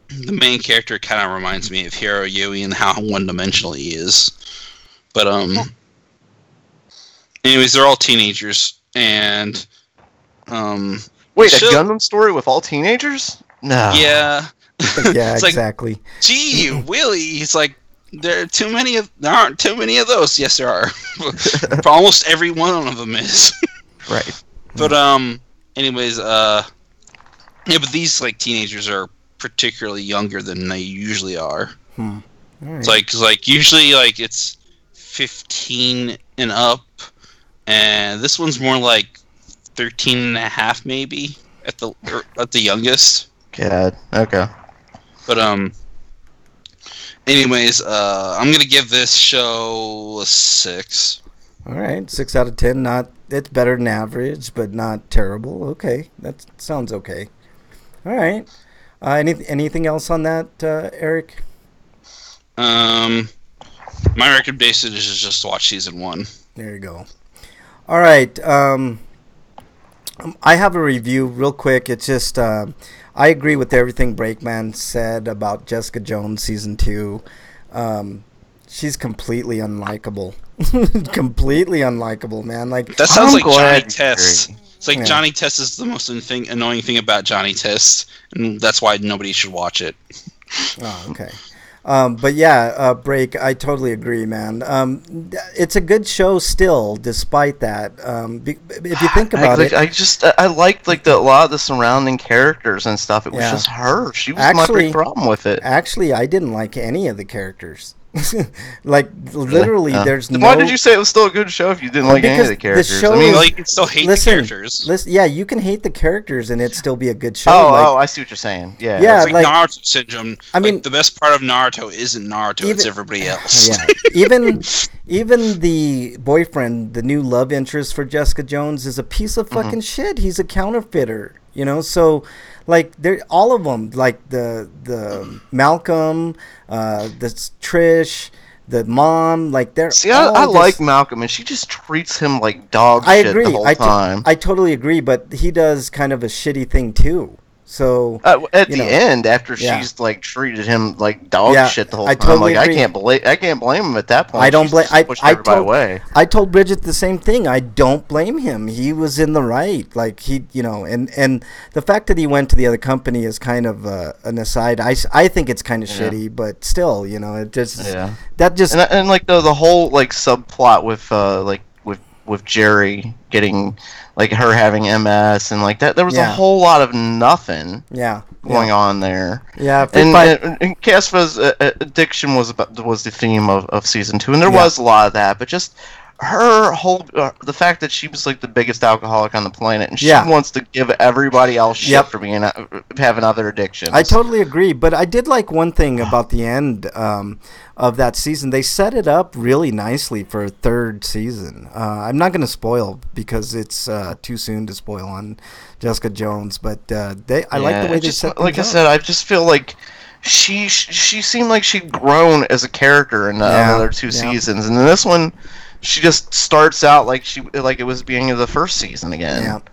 B: the main character kind of reminds me of Hiro Yui and how one-dimensional he is. But anyways, they're all teenagers, and
C: wait, a Gundam story with all teenagers? No.
B: Yeah.
A: Yeah,
B: it's
A: exactly.
B: Like, gee, Willie. It's like there aren't too many of those. Yes, there are. Almost every one of them is.
C: Right.
B: But anyways, but these like teenagers are particularly younger than they usually are.
A: All right.
B: It's like usually like it's 15 and up, and this one's more like 13 and a half maybe at the youngest.
C: God. Okay.
B: But anyways, I'm gonna give this show a 6.
A: All right, 6 out of 10. It's better than average, but not terrible. Okay, that sounds okay. All right. Anything else on that, Eric?
B: My recommendation is just watch season 1.
A: There you go. All right. I have a review real quick. It's just I agree with everything Breakman said about Jessica Jones season 2. She's completely unlikable. Completely unlikable, man. Like
B: that sounds like Johnny
C: glad
B: Test.
C: you agree.
B: It's like Johnny Test is the most annoying thing about Johnny Test, and that's why nobody should watch it.
A: Oh, okay. But yeah, Break, I totally agree, man. It's a good show still, despite that. If you think about it,
C: I liked like a lot of the surrounding characters and stuff. It was just her. She was my big problem with it.
A: Actually, I didn't like any of the characters. Like literally, there's no.
C: Why did you say it was still a good show if you didn't like any of the characters?
A: Show
C: I mean,
B: well, you can still hate the characters.
A: Yeah, you can hate the characters and it still be a good show.
C: I see what you're saying. Yeah,
B: it's like Naruto syndrome. I mean, the best part of Naruto isn't Naruto; it's everybody else.
A: Yeah, even the boyfriend, the new love interest for Jessica Jones, is a piece of fucking shit. He's a counterfeiter, so. Like all of them, like the Malcolm, the Trish, the mom, like they're.
C: See, I like Malcolm, and she just treats him like dog shit the whole time.
A: I totally agree, but he does kind of a shitty thing too. So
C: at the end, after she's like treated him like dog shit the whole time,
A: totally
C: like
A: agree.
C: I can't blame him at that point.
A: I don't blame. I told Bridget the same thing. I don't blame him. He was in the right. Like he, and the fact that he went to the other company is kind of an aside. I think it's kind of shitty, but still, it just that just
C: and like the whole like subplot with Jerry getting like her having MS and like that. There was a whole lot of nothing going on there.
A: Yeah,
C: and Caspa's addiction was the theme of season 2, and there was a lot of that, but just her whole the fact that she was like the biggest alcoholic on the planet, and she
A: Yeah.
C: wants to give everybody else shit
A: Yep.
C: for being having other addictions.
A: I totally agree, but I did like one thing about the end of that season. They set it up really nicely for a third season. I'm not going to spoil because it's too soon to spoil on Jessica Jones, but I like the way they set things
C: like I
A: up.
C: said, I just feel like she seemed like she'd grown as a character in the other two seasons, and in this one, she just starts out like it was the beginning of the first season again.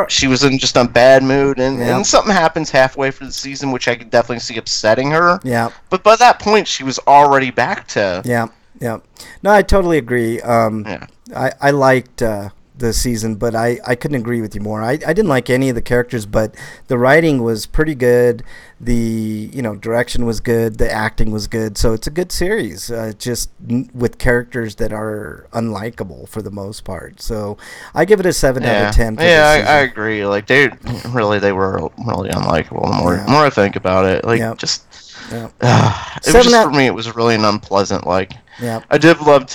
C: She was in just a bad mood, and something happens halfway through the season, which I could definitely see upsetting her.
A: Yeah.
C: But by that point, she was already back to.
A: Yeah. No, I totally agree. I liked the season, but I couldn't agree with you more. I didn't like any of the characters, but the writing was pretty good. The direction was good. The acting was good. So it's a good series, just with characters that are unlikable for the most part. So I give it a 7 out of 10. For
C: Yeah,
A: this
C: I
A: season.
C: agree. Like they were really unlikable. The more I think about it, it was just for me. It was really an unpleasant
A: Yeah.
C: I did love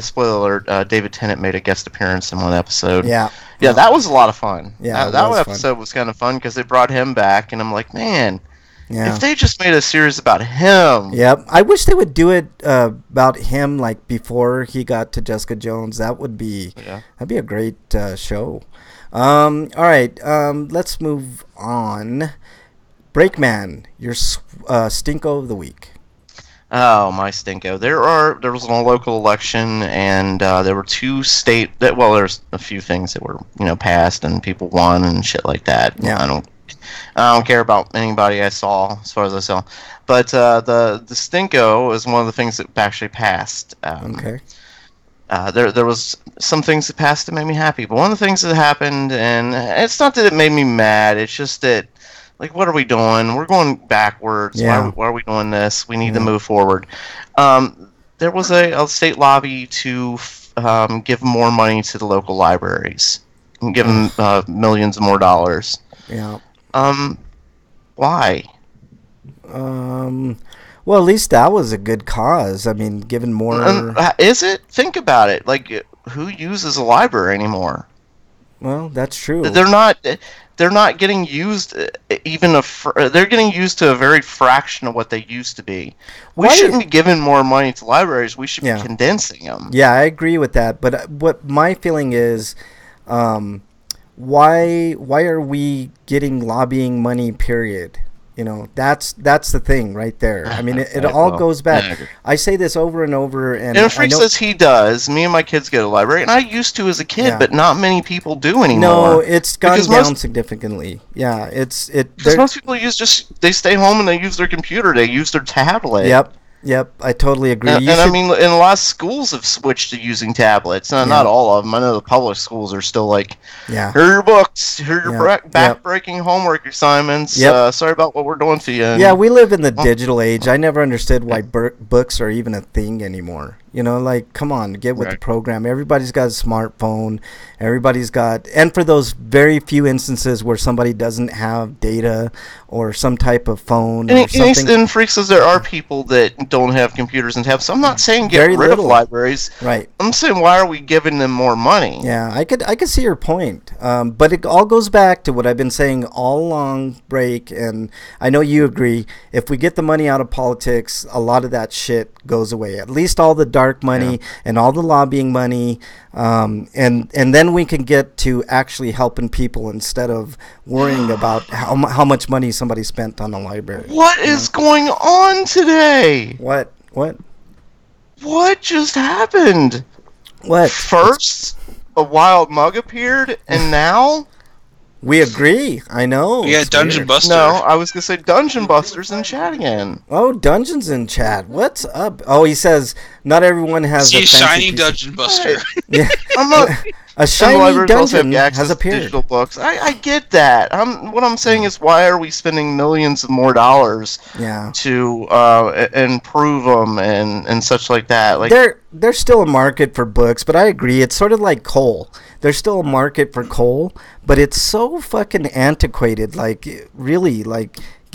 C: spoiler alert. David Tennant made a guest appearance in one episode.
A: Yeah.
C: That was a lot of fun.
A: Yeah,
C: that
A: was
C: episode was kind of fun because they brought him back, and I'm like, man,
A: Yeah.
C: if they just made a series about him.
A: Yep. I wish they would do it about him like before he got to Jessica Jones. That would be that'd be a great show. All right. Let's move on. Breakman, your stinko of the week.
C: Oh, my stinko. There was a local election, and there were two there's a few things that were, passed and people won and shit like that.
A: Yeah.
C: I don't care about anybody I saw, as far as I saw. But the stinko is one of the things that actually passed.
A: Okay.
C: There was some things that passed that made me happy, but one of the things that happened, and it's not that it made me mad, it's just that, what are we doing? We're going backwards.
A: Yeah.
C: Why are we doing this? We need to move forward. There was a state lobby to give more money to the local libraries and give them millions more dollars.
A: Yeah.
C: Why?
A: Well, at least that was a good cause. I mean, given more.
C: Is it? Think about it. Who uses a library anymore?
A: Well, that's true.
C: They're not getting used they're getting used to a very fraction of what they used to be. We shouldn't be giving more money to libraries. We should be condensing them.
A: Yeah, I agree with that. But what my feeling is, why are we getting lobbying money, period? That's the thing right there. I mean, it all goes back. I say this over and over, and
C: Freak says he does. Me and my kids go to the library, and I used to as a kid, but not many people do anymore.
A: No, it's gone down significantly. Yeah,
C: because most people they stay home and they use their computer, they use their tablet.
A: Yep, I totally agree.
C: And I mean, and a lot of schools have switched to using tablets. Not all of them. I know the public schools are still here are your books, here are your back-breaking homework assignments. Sorry about what we're doing to you.
A: Yeah, we live in the digital age. I never understood why books are even a thing anymore. Come on, get with the program. Everybody's got a smartphone. Everybody's got, and for those very few instances where somebody doesn't have data or some type of phone or something.
C: And Freak says there are people that don't have computers and tabs. So I'm not saying get rid of libraries.
A: Right.
C: I'm saying why are we giving them more money?
A: Yeah, I could see your point. But it all goes back to what I've been saying all along, Break, and I know you agree. If we get the money out of politics, a lot of that shit goes away. At least all the dark money and all the lobbying money, and then we can get to actually helping people instead of worrying about how much money somebody spent on the library.
C: What is going on today?
A: What
C: just happened?
A: What?
C: First, a wild mug appeared, and now
A: we agree. I know.
B: Yeah, Dungeon Buster.
C: No, I was gonna say Dungeon Buster's in chat again.
A: Oh, Dungeon's in chat. What's up? Oh, he says not everyone has a
B: shiny Dungeon Buster.
A: Yeah,
C: I'm not.
A: A shiny dungeon has
C: to
A: appeared.
C: Digital books. I get that. What I'm saying is, why are we spending millions of more dollars to improve them and such like that?
A: There's still a market for books, but I agree. It's sort of like coal. There's still a market for coal, but it's so fucking antiquated. Really,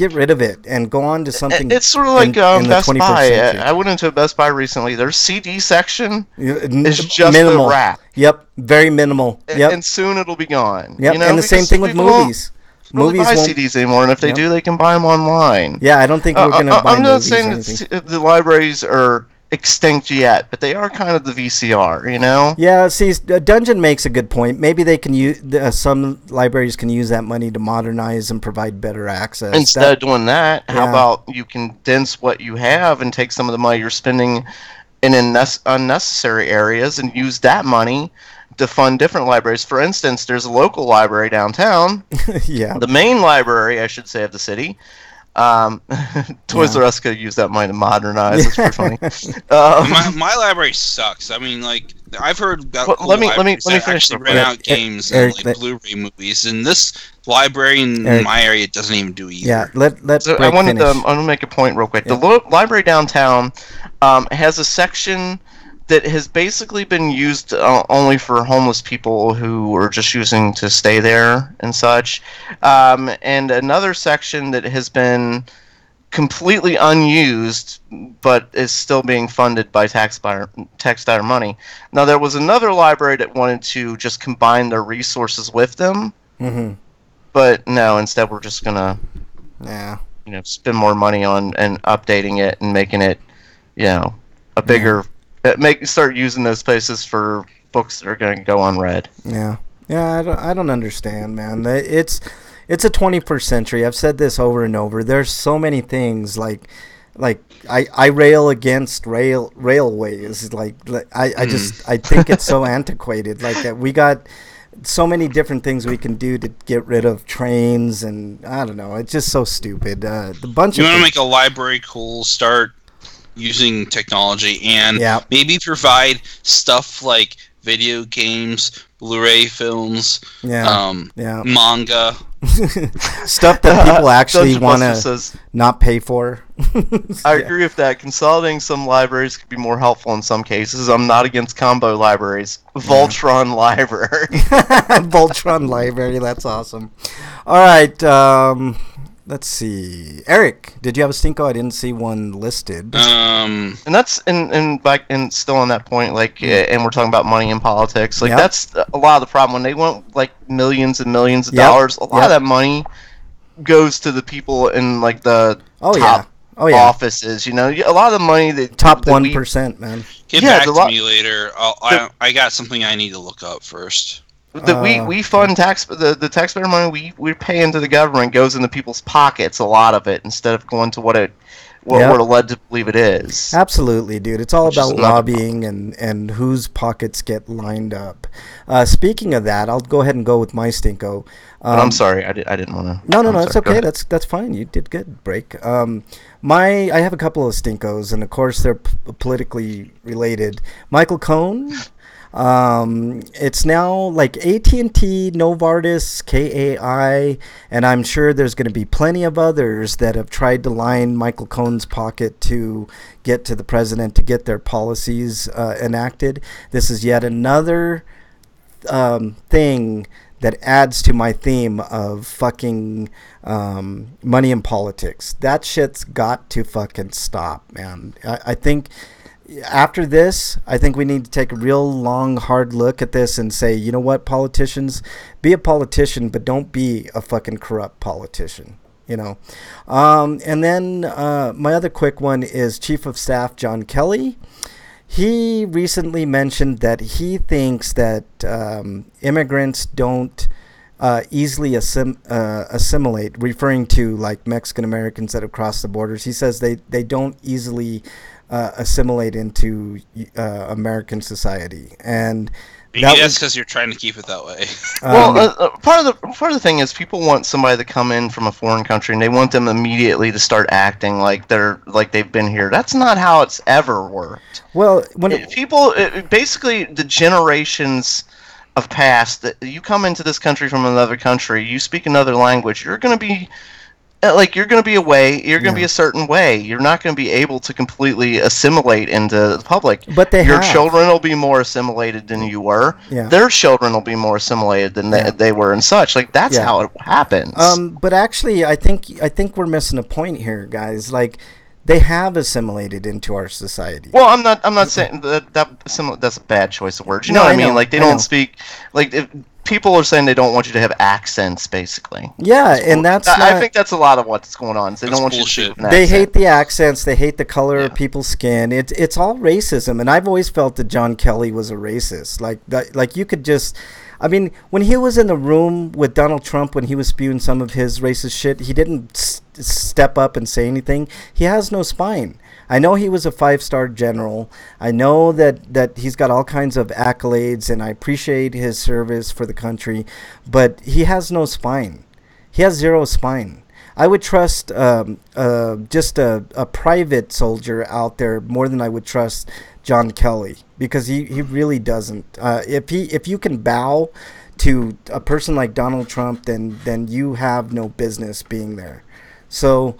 A: get rid of it and go on to something.
C: It's sort of like
A: in the
C: Best
A: 21st
C: Buy.
A: century.
C: I went into a Best Buy recently. Their CD section is
A: It's
C: just
A: minimal.
C: the wrap.
A: Yep, very minimal. Yep,
C: And soon it'll be gone.
A: yep.
C: You know,
A: And the same
C: because
A: thing with
C: people won't
A: movies.
C: really
A: Movies
C: buy
A: won't.
C: CDs anymore, and if they
A: Yep.
C: do, they can buy them online.
A: Yeah, I don't think we're gonna buy
C: I'm not
A: movies or
C: saying
A: anything.
C: that the libraries are extinct yet, but they are kind of the VCR, you know?
A: Yeah, see, Dungeon makes a good point. Maybe they can use some libraries can use that money to modernize and provide better access.
C: Instead of doing that, how
A: Yeah.
C: about you condense what you have and take some of the money you're spending in unnecessary areas and use that money to fund different libraries. For instance, there's a local library downtown,
A: Yeah,
C: the main library, I should say, of the city. Toys R Us could use that money to modernize. It's pretty funny.
B: My library sucks. I mean, like, I've heard about
C: Well,
B: cool
C: let me
B: libraries that
C: finish
B: actually
C: real
B: rent
C: quick.
B: out games
A: Eric,
B: and like Blu-ray movies, and this library in
A: Eric.
B: my area doesn't even do either.
A: yeah. Let's
C: So I
A: break
C: wanted
A: finish.
C: to, I want to make a point real quick.
A: Yeah.
C: The library downtown has a section that has basically been used only for homeless people who are just choosing to stay there and such, and another section that has been completely unused but is still being funded by taxpayer money. Now, there was another library that wanted to just combine their resources with them,
A: Mm-hmm.
C: but no, instead we're just going to
A: Yeah.
C: spend more money on and updating it and making it, a bigger, start using those places for books that are going to go unread.
A: Yeah, yeah. I don't understand, man. It's a 21st century. I've said this over and over. There's so many things like I rail against railways. I think it's so antiquated. Like we got so many different things we can do to get rid of trains, and I don't know. It's just so stupid. The bunch
B: You
A: of
B: want to
A: things-
B: make a library cool? Start using technology and
A: Yeah.
B: maybe provide stuff like video games, Blu-ray films,
A: yeah, yeah.
B: manga.
A: Stuff that people actually
C: Dungeon
A: want
C: Buster
A: to
C: says,
A: not pay for.
C: I agree with that. Consolidating some libraries could be more helpful in some cases. I'm not against combo libraries. Voltron Library.
A: Voltron Library, that's awesome. All right, let's see. Eric, did you have a Stinko? I didn't see one listed.
C: And that's and still on that point, and we're talking about money in politics.
A: Yep.
C: That's a lot of the problem when they want millions and millions of
A: Yep.
C: dollars. A lot
A: Yep.
C: of that money goes to the people in the
A: Oh, yeah.
C: top
A: Oh, yeah.
C: offices. A lot of the money that
A: Top
C: that
A: 1%, man.
B: Get
C: Yeah,
B: back
C: the
B: to
C: lo-
B: me later. I got something I need to look up first.
C: we fund the taxpayer money we pay into the government goes into people's pockets, a lot of it, instead of going to what
A: Yep.
C: we're led to believe it is.
A: Absolutely, dude. It's all
C: Which is
A: about
C: another
A: lobbying and whose pockets get lined up. Speaking of that, I'll go ahead and go with my Stinko.
C: But I'm sorry, I didn't want to.
A: No, it's okay. That's fine. You did good. Break. I have a couple of Stinkos, and of course they're politically related. Michael Cohn. It's now like AT&T, Novartis, KAI, and I'm sure there's going to be plenty of others that have tried to line Michael Cohn's pocket to get to the president to get their policies enacted. This is yet another thing that adds to my theme of fucking money in politics. That shit's got to fucking stop, man. I think after this, I think we need to take a real long, hard look at this and say, you know what, politicians, be a politician, but don't be a fucking corrupt politician. And then my other quick one is Chief of Staff John Kelly. He recently mentioned that he thinks that immigrants don't easily assimilate, referring to like Mexican Americans that have crossed the borders. He says they don't easily assimilate into American society, and
B: That's because you're trying to keep it that way.
C: Part of the thing is people want somebody to come in from a foreign country and they want them immediately to start acting like they've been here. That's not how it's ever worked.
A: Well,
C: basically the generations of past, that you come into this country from another country, you speak another language, you're going to be like you're going to be you're going to be
A: Yeah.
C: a certain way. You're not going to be able to completely assimilate into the public.
A: But they
C: Your
A: have.
C: children will be more assimilated than you were.
A: Yeah.
C: Their children will be more assimilated than
A: Yeah.
C: they were and such. Like that's
A: Yeah.
C: how it happens.
A: But actually, I think we're missing a point here, guys. Like, they have assimilated into our society.
C: Well, I'm not saying that's a bad choice of words. You know
A: No,
C: what
A: I
C: I mean?
A: know,
C: Like they
A: I
C: don't
A: know.
C: speak like if people are saying they don't want you to have accents, basically.
A: Yeah, and that's
C: I
A: not-
C: think that's a lot of what's going on. They
B: That's
C: don't want
B: bullshit.
C: you to speak with an
A: they
C: accent.
A: hate the accents. They hate the color of
C: Yeah.
A: people's skin. It's all racism, and I've always felt that John Kelly was a racist. Like that, like you could just. I mean, when he was in the room with Donald Trump, when he was spewing some of his racist shit, he didn't step up and say anything. He has no spine. I know he was a 5-star general. I know that he's got all kinds of accolades, and I appreciate his service for the country, but he has no spine. He has zero spine. I would trust just a private soldier out there more than I would trust John Kelly, because he really doesn't. If you can bow to a person like Donald Trump, then you have no business being there. So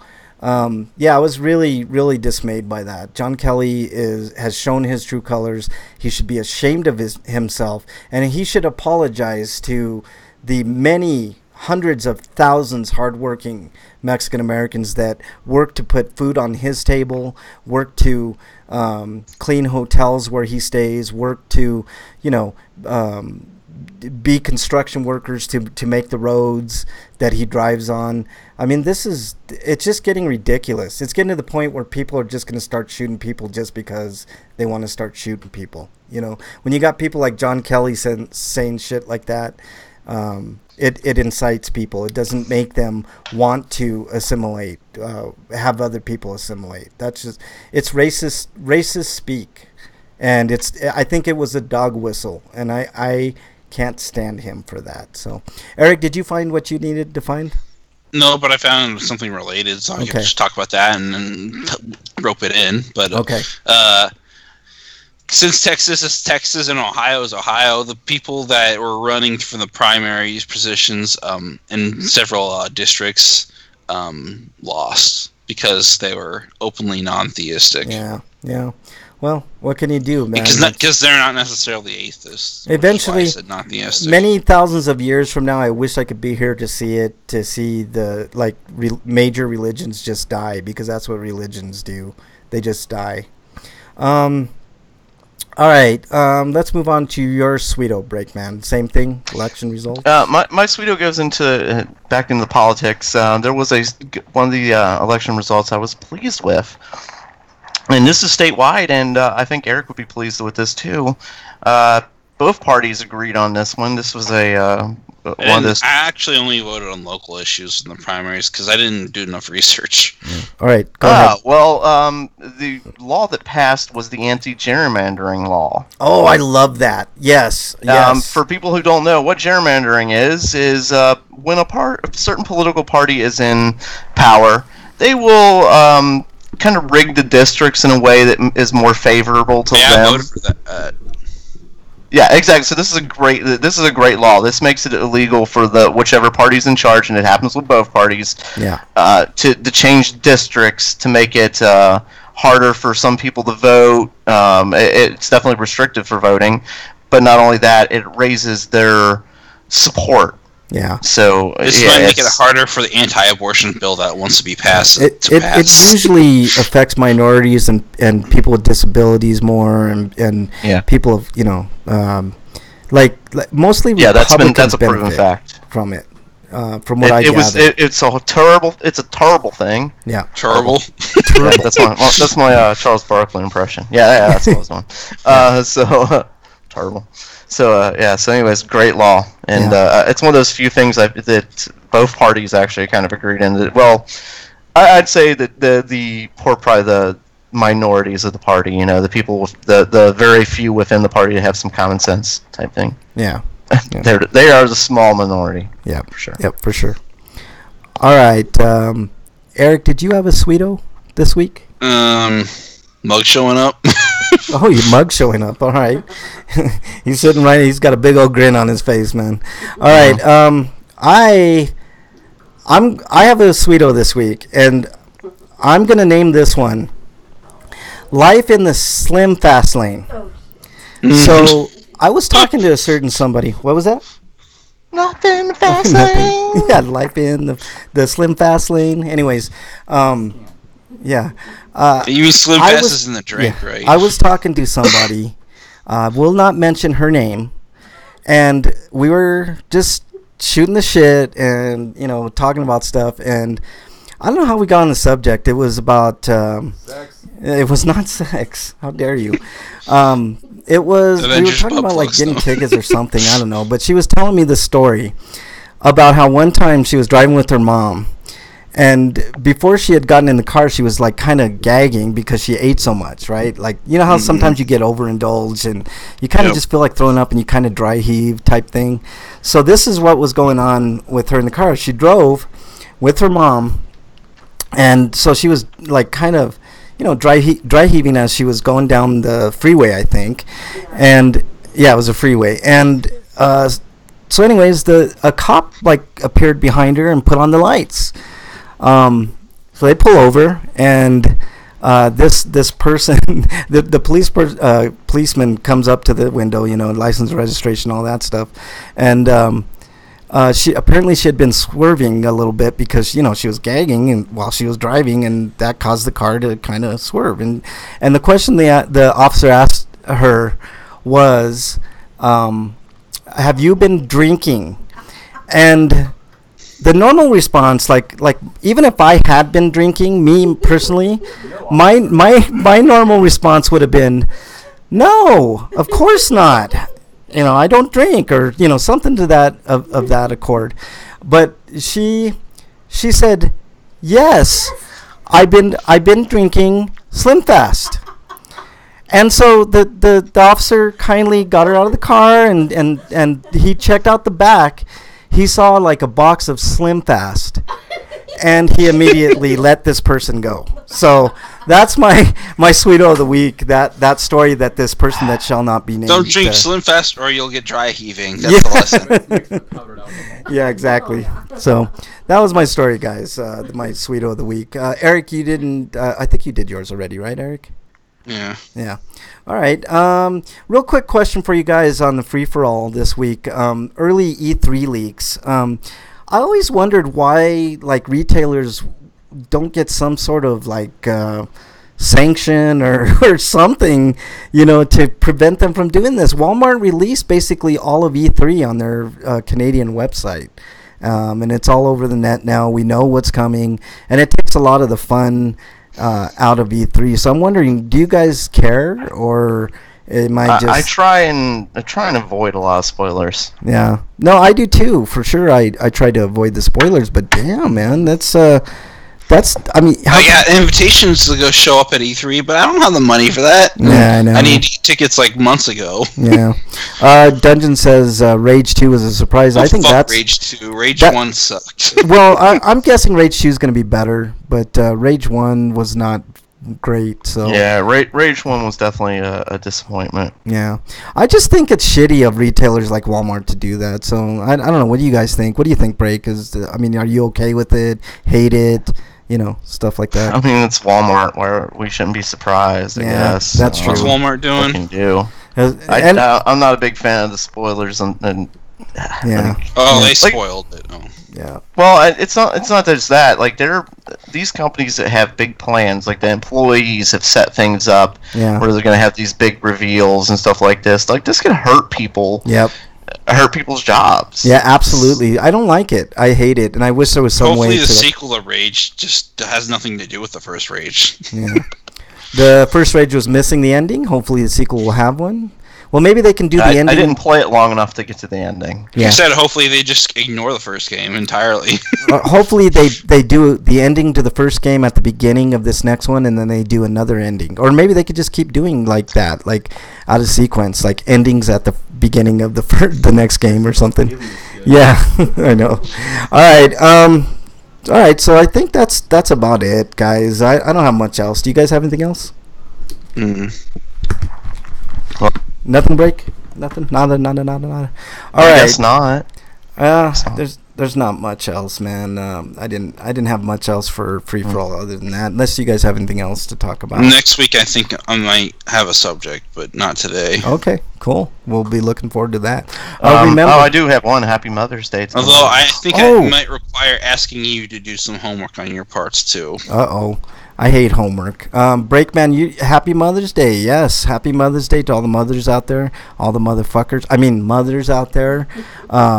A: yeah, I was really, really dismayed by that. John Kelly has shown his true colors. He should be ashamed of himself, and he should apologize to the many hundreds of thousands hardworking Mexican Americans that work to put food on his table, work to clean hotels where he stays, work to, be construction workers to make the roads that he drives on. I mean, it's just getting ridiculous. It's getting to the point where people are just going to start shooting people just because they want to start shooting people. When you got people like John Kelly saying shit like that, it incites people. It doesn't make them want to assimilate, have other people assimilate. It's racist speak. And I think it was a dog whistle, and I can't stand him for that. So, Eric, did you find what you needed to find?
B: No, but I found something related, so I
A: Okay.
B: could just talk about that and then rope it in. But
A: Okay.
B: Since Texas is Texas and Ohio is Ohio, the people that were running for the primaries positions in several districts lost because they were openly non-theistic.
A: Yeah. Well, what can you do, man?
B: Because they're not necessarily atheists.
A: Eventually,
B: which is why I said non-theistic.
A: many thousands of years from now, I wish I could be here to see the major religions just die, because that's what religions do. They just die. All right, let's move on to your Sweeto break, man. Same thing, election results.
C: My Sweeto goes into back into politics. There was one of the election results I was pleased with, and this is statewide, and I think Eric would be pleased with this too. Both parties agreed on this one. This was one of this.
B: I actually only voted on local issues in the primaries because I didn't do enough research.
A: All right, go ahead.
C: Well, the law that passed was the anti-gerrymandering law.
A: Oh, I love that. Yes.
C: For people who don't know, what gerrymandering is when a certain political party is in power, they will kind of rig the districts in a way that is more favorable to
B: I
C: them.
B: voted for that.
C: Yeah, exactly. So this is a great law. This makes it illegal for whichever party's in charge, and it happens with both parties.
A: Yeah.
C: To change districts to make it harder for some people to vote. It's definitely restrictive for voting, but not only that, it raises their support.
A: Yeah.
C: So
B: This might make it harder for the anti-abortion bill that wants to be passed
A: It usually affects minorities and people with disabilities more, and
C: Yeah.
A: people of like mostly
C: that's a
A: Republicans
C: proven
A: benefit
C: fact.
A: from it. From what I gather.
C: It's a terrible thing.
A: Yeah.
B: terrible.
C: Yeah, that's my Charles Barkley impression. Yeah, that's what I was doing. So terrible. So so anyways, great law, and it's one of those few things that both parties actually kind of agreed in. Well, I'd say that probably the minorities of the party, the people with the very few within the party that have some common sense type thing.
A: Yeah.
C: They are the small minority.
A: Yeah.
C: For sure.
A: Yep, for sure. All right, Eric, did you have a Sweeto this week?
B: Mug showing up.
A: Oh, your mug showing up. All right. He's sitting right. He's got a big old grin on his face, man. All right. I have a Sweeto this week, and I'm gonna name this one "Life in the Slim Fast Lane." So I was talking to a certain somebody. What was that?
C: Nothing the fast lane.
A: Yeah, life in the Slim Fast Lane. Anyways, yeah.
B: You mean Slim
A: I
B: Fast
A: was-
B: is in the drink,
A: yeah,
B: right?
A: I was talking to somebody. Will not mention her name, and we were just shooting the shit and talking about stuff. And I don't know how we got on the subject. It was about
D: Sex.
A: it was not sex. How dare you? It was we were
B: Avengers
A: talking
B: butt
A: about like
B: plugs,
A: getting
B: though.
A: tickets or something. I don't know. But she was telling me the story about how one time she was driving with her mom, and before she had gotten in the car, she was like kind of gagging because she ate so much, right? Like how sometimes you get overindulged and you kind of
B: Yep.
A: just feel like throwing up and you kind of dry heave type thing. So this is what was going on with her in the car. She drove with her mom, and so she was like kind of dry heaving as she was going down the freeway, I think. And yeah, it was a freeway. And so anyways, a cop like appeared behind her and put on the lights. So they pull over, and this person, the policeman comes up to the window, license, registration, all that stuff, and she had been swerving a little bit because she was gagging and while she was driving, and that caused the car to kind of swerve. And the question the officer asked her was, "Have you been drinking?" And the normal response, like even if I had been drinking, me personally, my normal response would have been, "No, of course not. I don't drink," or something to that of that accord. But she said, "Yes, I've been drinking Slim Fast." And so the officer kindly got her out of the car, and he checked out the back. He saw like a box of Slim Fast, and he immediately let this person go. So that's my Sweeto of the week. That story that this person that shall not be named.
B: Don't drink Slim Fast or you'll get dry heaving. That's the lesson.
D: Covered alcohol.
A: Yeah, exactly. So that was my story, guys. My Sweeto of the week. Eric, you didn't. I think you did yours already, right, Eric?
B: Yeah.
A: Yeah. All right. Real quick question for you guys on the free for all this week. Early E3 leaks. I always wondered why like retailers don't get some sort of like sanction or something, to prevent them from doing this. Walmart released basically all of E3 on their Canadian website. And it's all over the net now. We know what's coming, and it takes a lot of the fun out of E3. So I'm wondering, do you guys care, or am I just?
C: I try and avoid a lot of spoilers.
A: Yeah, no, I do too, for sure. I try to avoid the spoilers, but damn, man, that's. I mean,
B: I got invitations to go show up at E3, but I don't have the money for that.
A: Yeah, I know.
B: I need tickets like months ago.
A: Yeah. Dungeon says Rage 2 was a surprise. I think
B: fuck
A: that's.
B: Rage 2. Rage
A: that-
B: 1 sucked.
A: Well, I'm guessing Rage 2 is going to be better, but Rage 1 was not great. So
C: Yeah, Rage 1 was definitely a disappointment.
A: yeah, I just think it's shitty of retailers like Walmart to do that. So I don't know. What do you guys think? What do you think, Break? I mean, are you okay with it? Hate it? Stuff like that.
C: I mean, it's Walmart, where we shouldn't be surprised, I
A: Yeah,
C: guess.
A: that's true.
B: What's Walmart
C: What
B: doing?
C: can do?
A: And-
C: I'm not a big fan of the spoilers, and
A: yeah,
B: Oh, they
C: Like-
B: spoiled it. Oh.
A: yeah.
C: well, it's not just that. Like, these companies that have big plans, like the employees have set things up
A: Yeah.
C: where they're gonna have these big reveals and stuff like this. Like, this can hurt people,
A: Yep.
C: hurt people's jobs.
A: Yeah, absolutely. I don't like it. I hate it, and I wish there was some
B: Hopefully
A: way
B: the
A: to.
B: sequel to Rage just has nothing to do with the first Rage.
A: Yeah. The first Rage was missing the ending. Hopefully the sequel will have one. Well, maybe they can do the
C: I
A: ending.
C: didn't play it long enough to get to the ending.
A: Yeah.
B: You said hopefully they just ignore the first game entirely.
A: Hopefully they do the ending to the first game at the beginning of this next one, and then they do another ending. Or maybe they could just keep doing like that, like out of sequence, like endings at the beginning of the next game or something. Yeah, I know. All right. All right. So I think that's about it, guys. I don't have much else. Do you guys have anything else? Nothing, Break? Nothing? Nada. All
C: I
A: right.
C: guess not.
A: There's not much else, man. I didn't have much else for free for all other than that. Unless you guys have anything else to talk about.
B: Next week, I think I might have a subject, but not today.
A: Okay, cool. We'll be looking forward to that.
C: Remember, I do have one. Happy Mother's Day.
B: Although I think I might require asking you to do some homework on your parts too.
A: I hate homework. Breakman, Happy Mother's Day. Yes, Happy Mother's Day to all the mothers out there, all the motherfuckers. I mean, mothers out there.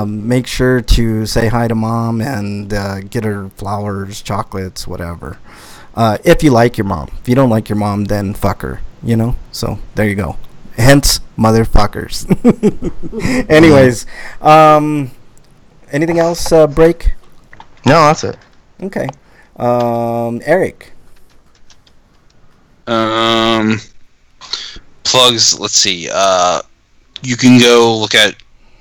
A: Make sure to say hi to mom and get her flowers, chocolates, whatever. If you like your mom. If you don't like your mom, then fuck her. You know? So, there you go. Hence, motherfuckers. Anyways, anything else, Break?
C: No, that's it.
A: Okay. Eric.
B: Plugs, let's see. You can go look at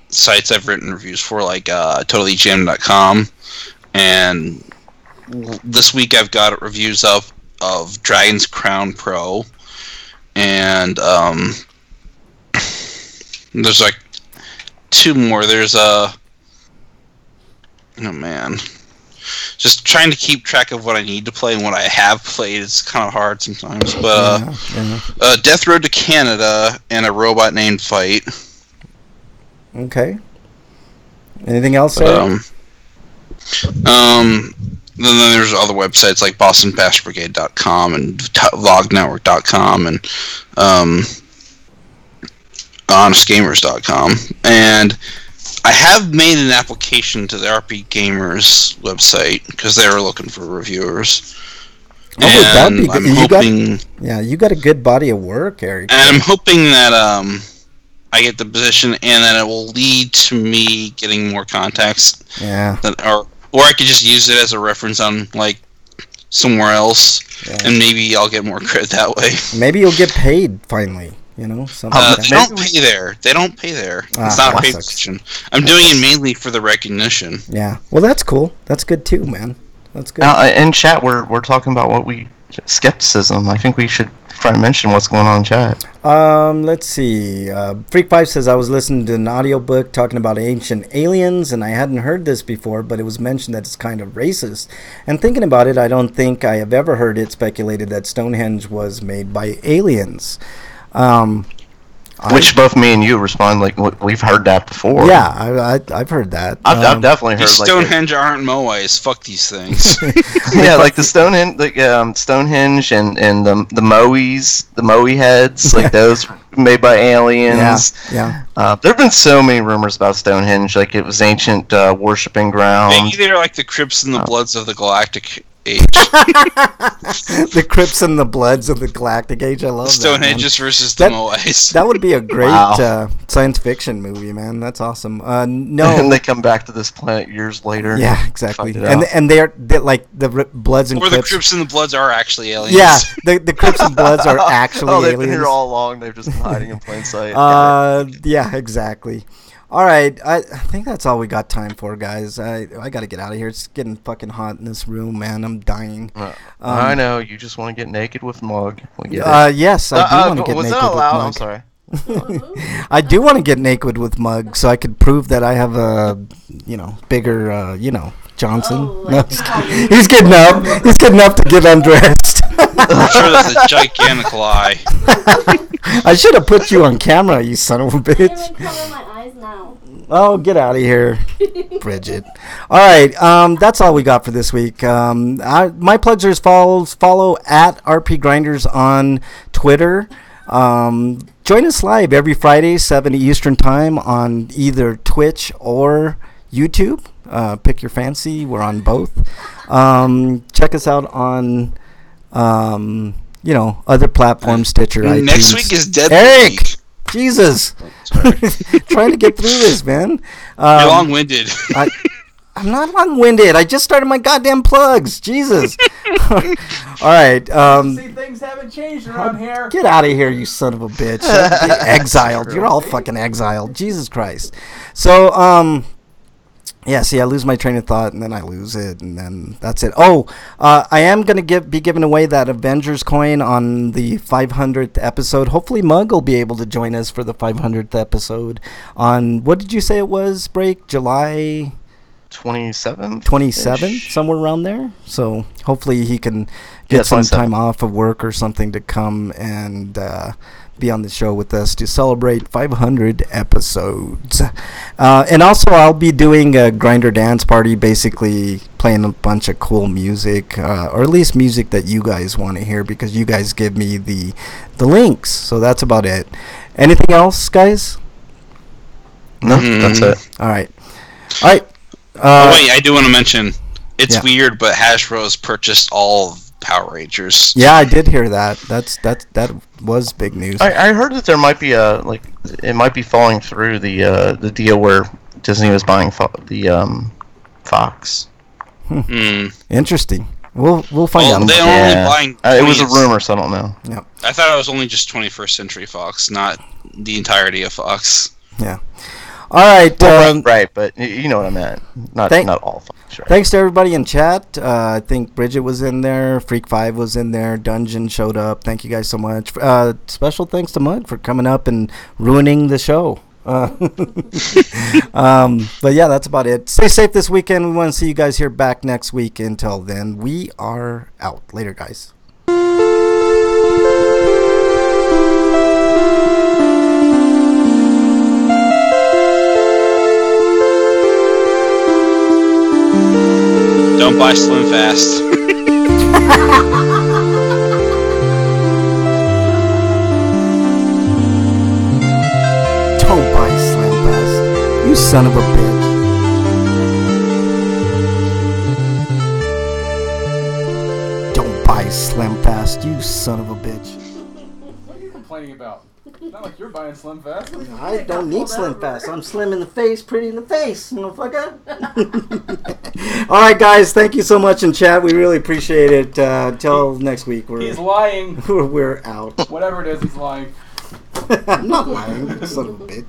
B: sites I've written reviews for, like TotallyJam.com, and this week I've got reviews up of Dragon's Crown Pro, and there's like two more. There's just trying to keep track of what I need to play and what I have played is kind of hard sometimes. But Death Road to Canada and A Robot Named Fight.
A: Okay. Anything else, Eric?
B: Then there's other websites like BostonBashBrigade.com and VlogNetwork.com and HonestGamers.com. And I have made an application to the RPGamers website because they were looking for reviewers.
A: That'd be good.
B: I'm hoping,
A: you got a good body of work, Eric.
B: And I'm hoping that I get the position and that it will lead to me getting more contacts.
A: Yeah.
B: Or I could just use it as a reference on like somewhere else, and maybe I'll get more credit that way.
A: Maybe you'll get paid finally. You know,
B: they don't pay there. It's not a paid position. I'm doing it mainly for the recognition.
A: Yeah. Well, that's cool. That's good too, man. That's good.
C: In chat, we're talking about skepticism. I think we should try to mention what's going on in chat.
A: Let's see. Freak5 says, I was listening to an audiobook talking about ancient aliens, and I hadn't heard this before, but it was mentioned that it's kind of racist. And thinking about it, I don't think I have ever heard it speculated that Stonehenge was made by aliens.
C: Which both me and you respond like we've heard that before.
A: Yeah, I've heard that.
C: I've definitely heard.
B: Stonehenge aren't Moais. Fuck these things.
C: Yeah, like the Stonehenge, Stonehenge and the Moes, the Moe heads, like those made by aliens.
A: Yeah.
C: There've been so many rumors about Stonehenge, like it was ancient worshiping ground.
B: Maybe they're like the Crips and the Bloods of the Galactic Age.
A: The Crips and the Bloods of the Galactic Age. I love
B: Stonehenges versus the Moais.
A: That would be a great science fiction movie, man. That's awesome. No,
C: and they come back to this planet years later.
A: Yeah, exactly. And they're like the Bloods and Crips.
B: Or the Crips and the Bloods are actually aliens.
A: Yeah, the Crips and Bloods are actually aliens.
C: They've been here all along. They've just been hiding in plain sight.
A: Yeah, exactly. All right, I think that's all we got time for, guys. I got to get out of here. It's getting fucking hot in this room, man. I'm dying.
C: I know. You just want to get naked with Mug.
A: Yes, I do want to get naked with Mug.
C: Was that allowed? I'm sorry.
A: I do want to get naked with Mug so I could prove that I have a, bigger, Johnson.
E: Oh,
A: no, he's getting up. He's getting up to get undressed.
B: I'm sure that's a gigantic lie.
A: I should have put you on camera, you son of a bitch.
E: Cover my eyes now.
A: Oh, get out of here, Bridget. All right, that's all we got for this week. My plugs are follow at RPGrinders on Twitter. Join us live every Friday, 7 Eastern Time on either Twitch or YouTube. Pick your fancy. We're on both. Check us out on, other platforms, Stitcher, iTunes.
B: Next week is Deadpool
A: Eric!
B: Week.
A: Jesus. Trying to get through this, man.
B: You're long-winded.
A: I'm not long-winded. I just started my goddamn plugs. Jesus. All right.
F: See, things haven't changed around here.
A: Get out of here, you son of a bitch. Exiled. You're all fucking exiled. Jesus Christ. So, Yeah, see, I lose my train of thought, and then I lose it, and then that's it. Oh, I am going to be giving away that Avengers coin on the 500th episode. Hopefully Mug will be able to join us for the 500th episode on, what did you say it was, Break? July
C: 27th?
A: 27th, somewhere around there. So hopefully he can get some
C: 27th.
A: time off of work or something to come and be on the show with us to celebrate 500 episodes. And also I'll be doing a Grinder dance party, basically playing a bunch of cool music, or at least music that you guys want to hear, because you guys give me the links. So that's about it. Anything else, guys?
C: No, that's it.
A: All right.
B: Wait, I do want to mention, it's
A: yeah.
B: weird, but Hasbro's purchased all of Power Rangers.
A: Yeah, I did hear that. That was big news.
C: I heard that there might be it might be falling through the deal where Disney was buying the Fox.
A: Interesting. We'll find out.
B: They're only buying.
C: It was a rumor, so I don't know.
A: Yeah.
B: I thought it was only just 21st Century Fox, not the entirety of Fox.
A: Yeah. All right.
C: Right, but you know what I meant. Not all Fox. Right.
A: Thanks to everybody in chat. I think Bridget was in there. Freak 5 was in there. Dungeon showed up. Thank you guys so much. Special thanks to Mug for coming up and ruining the show. But yeah, that's about it. Stay safe this weekend. We want to see you guys here back next week. Until then, we are out. Later, guys.
B: Don't buy Slim Fast.
A: Don't buy Slim Fast. You son of a bitch. Don't buy Slim Fast. You son of a bitch.
D: What are you complaining about? Not like you're buying Slim Fast.
A: I don't need Slim Fast. I'm slim in the face, pretty in the face, motherfucker. All right, guys. Thank you so much in chat. We really appreciate it. Till next week.
D: He's lying.
A: We're out.
D: Whatever it is, he's lying.
A: I'm not lying, son of a bitch.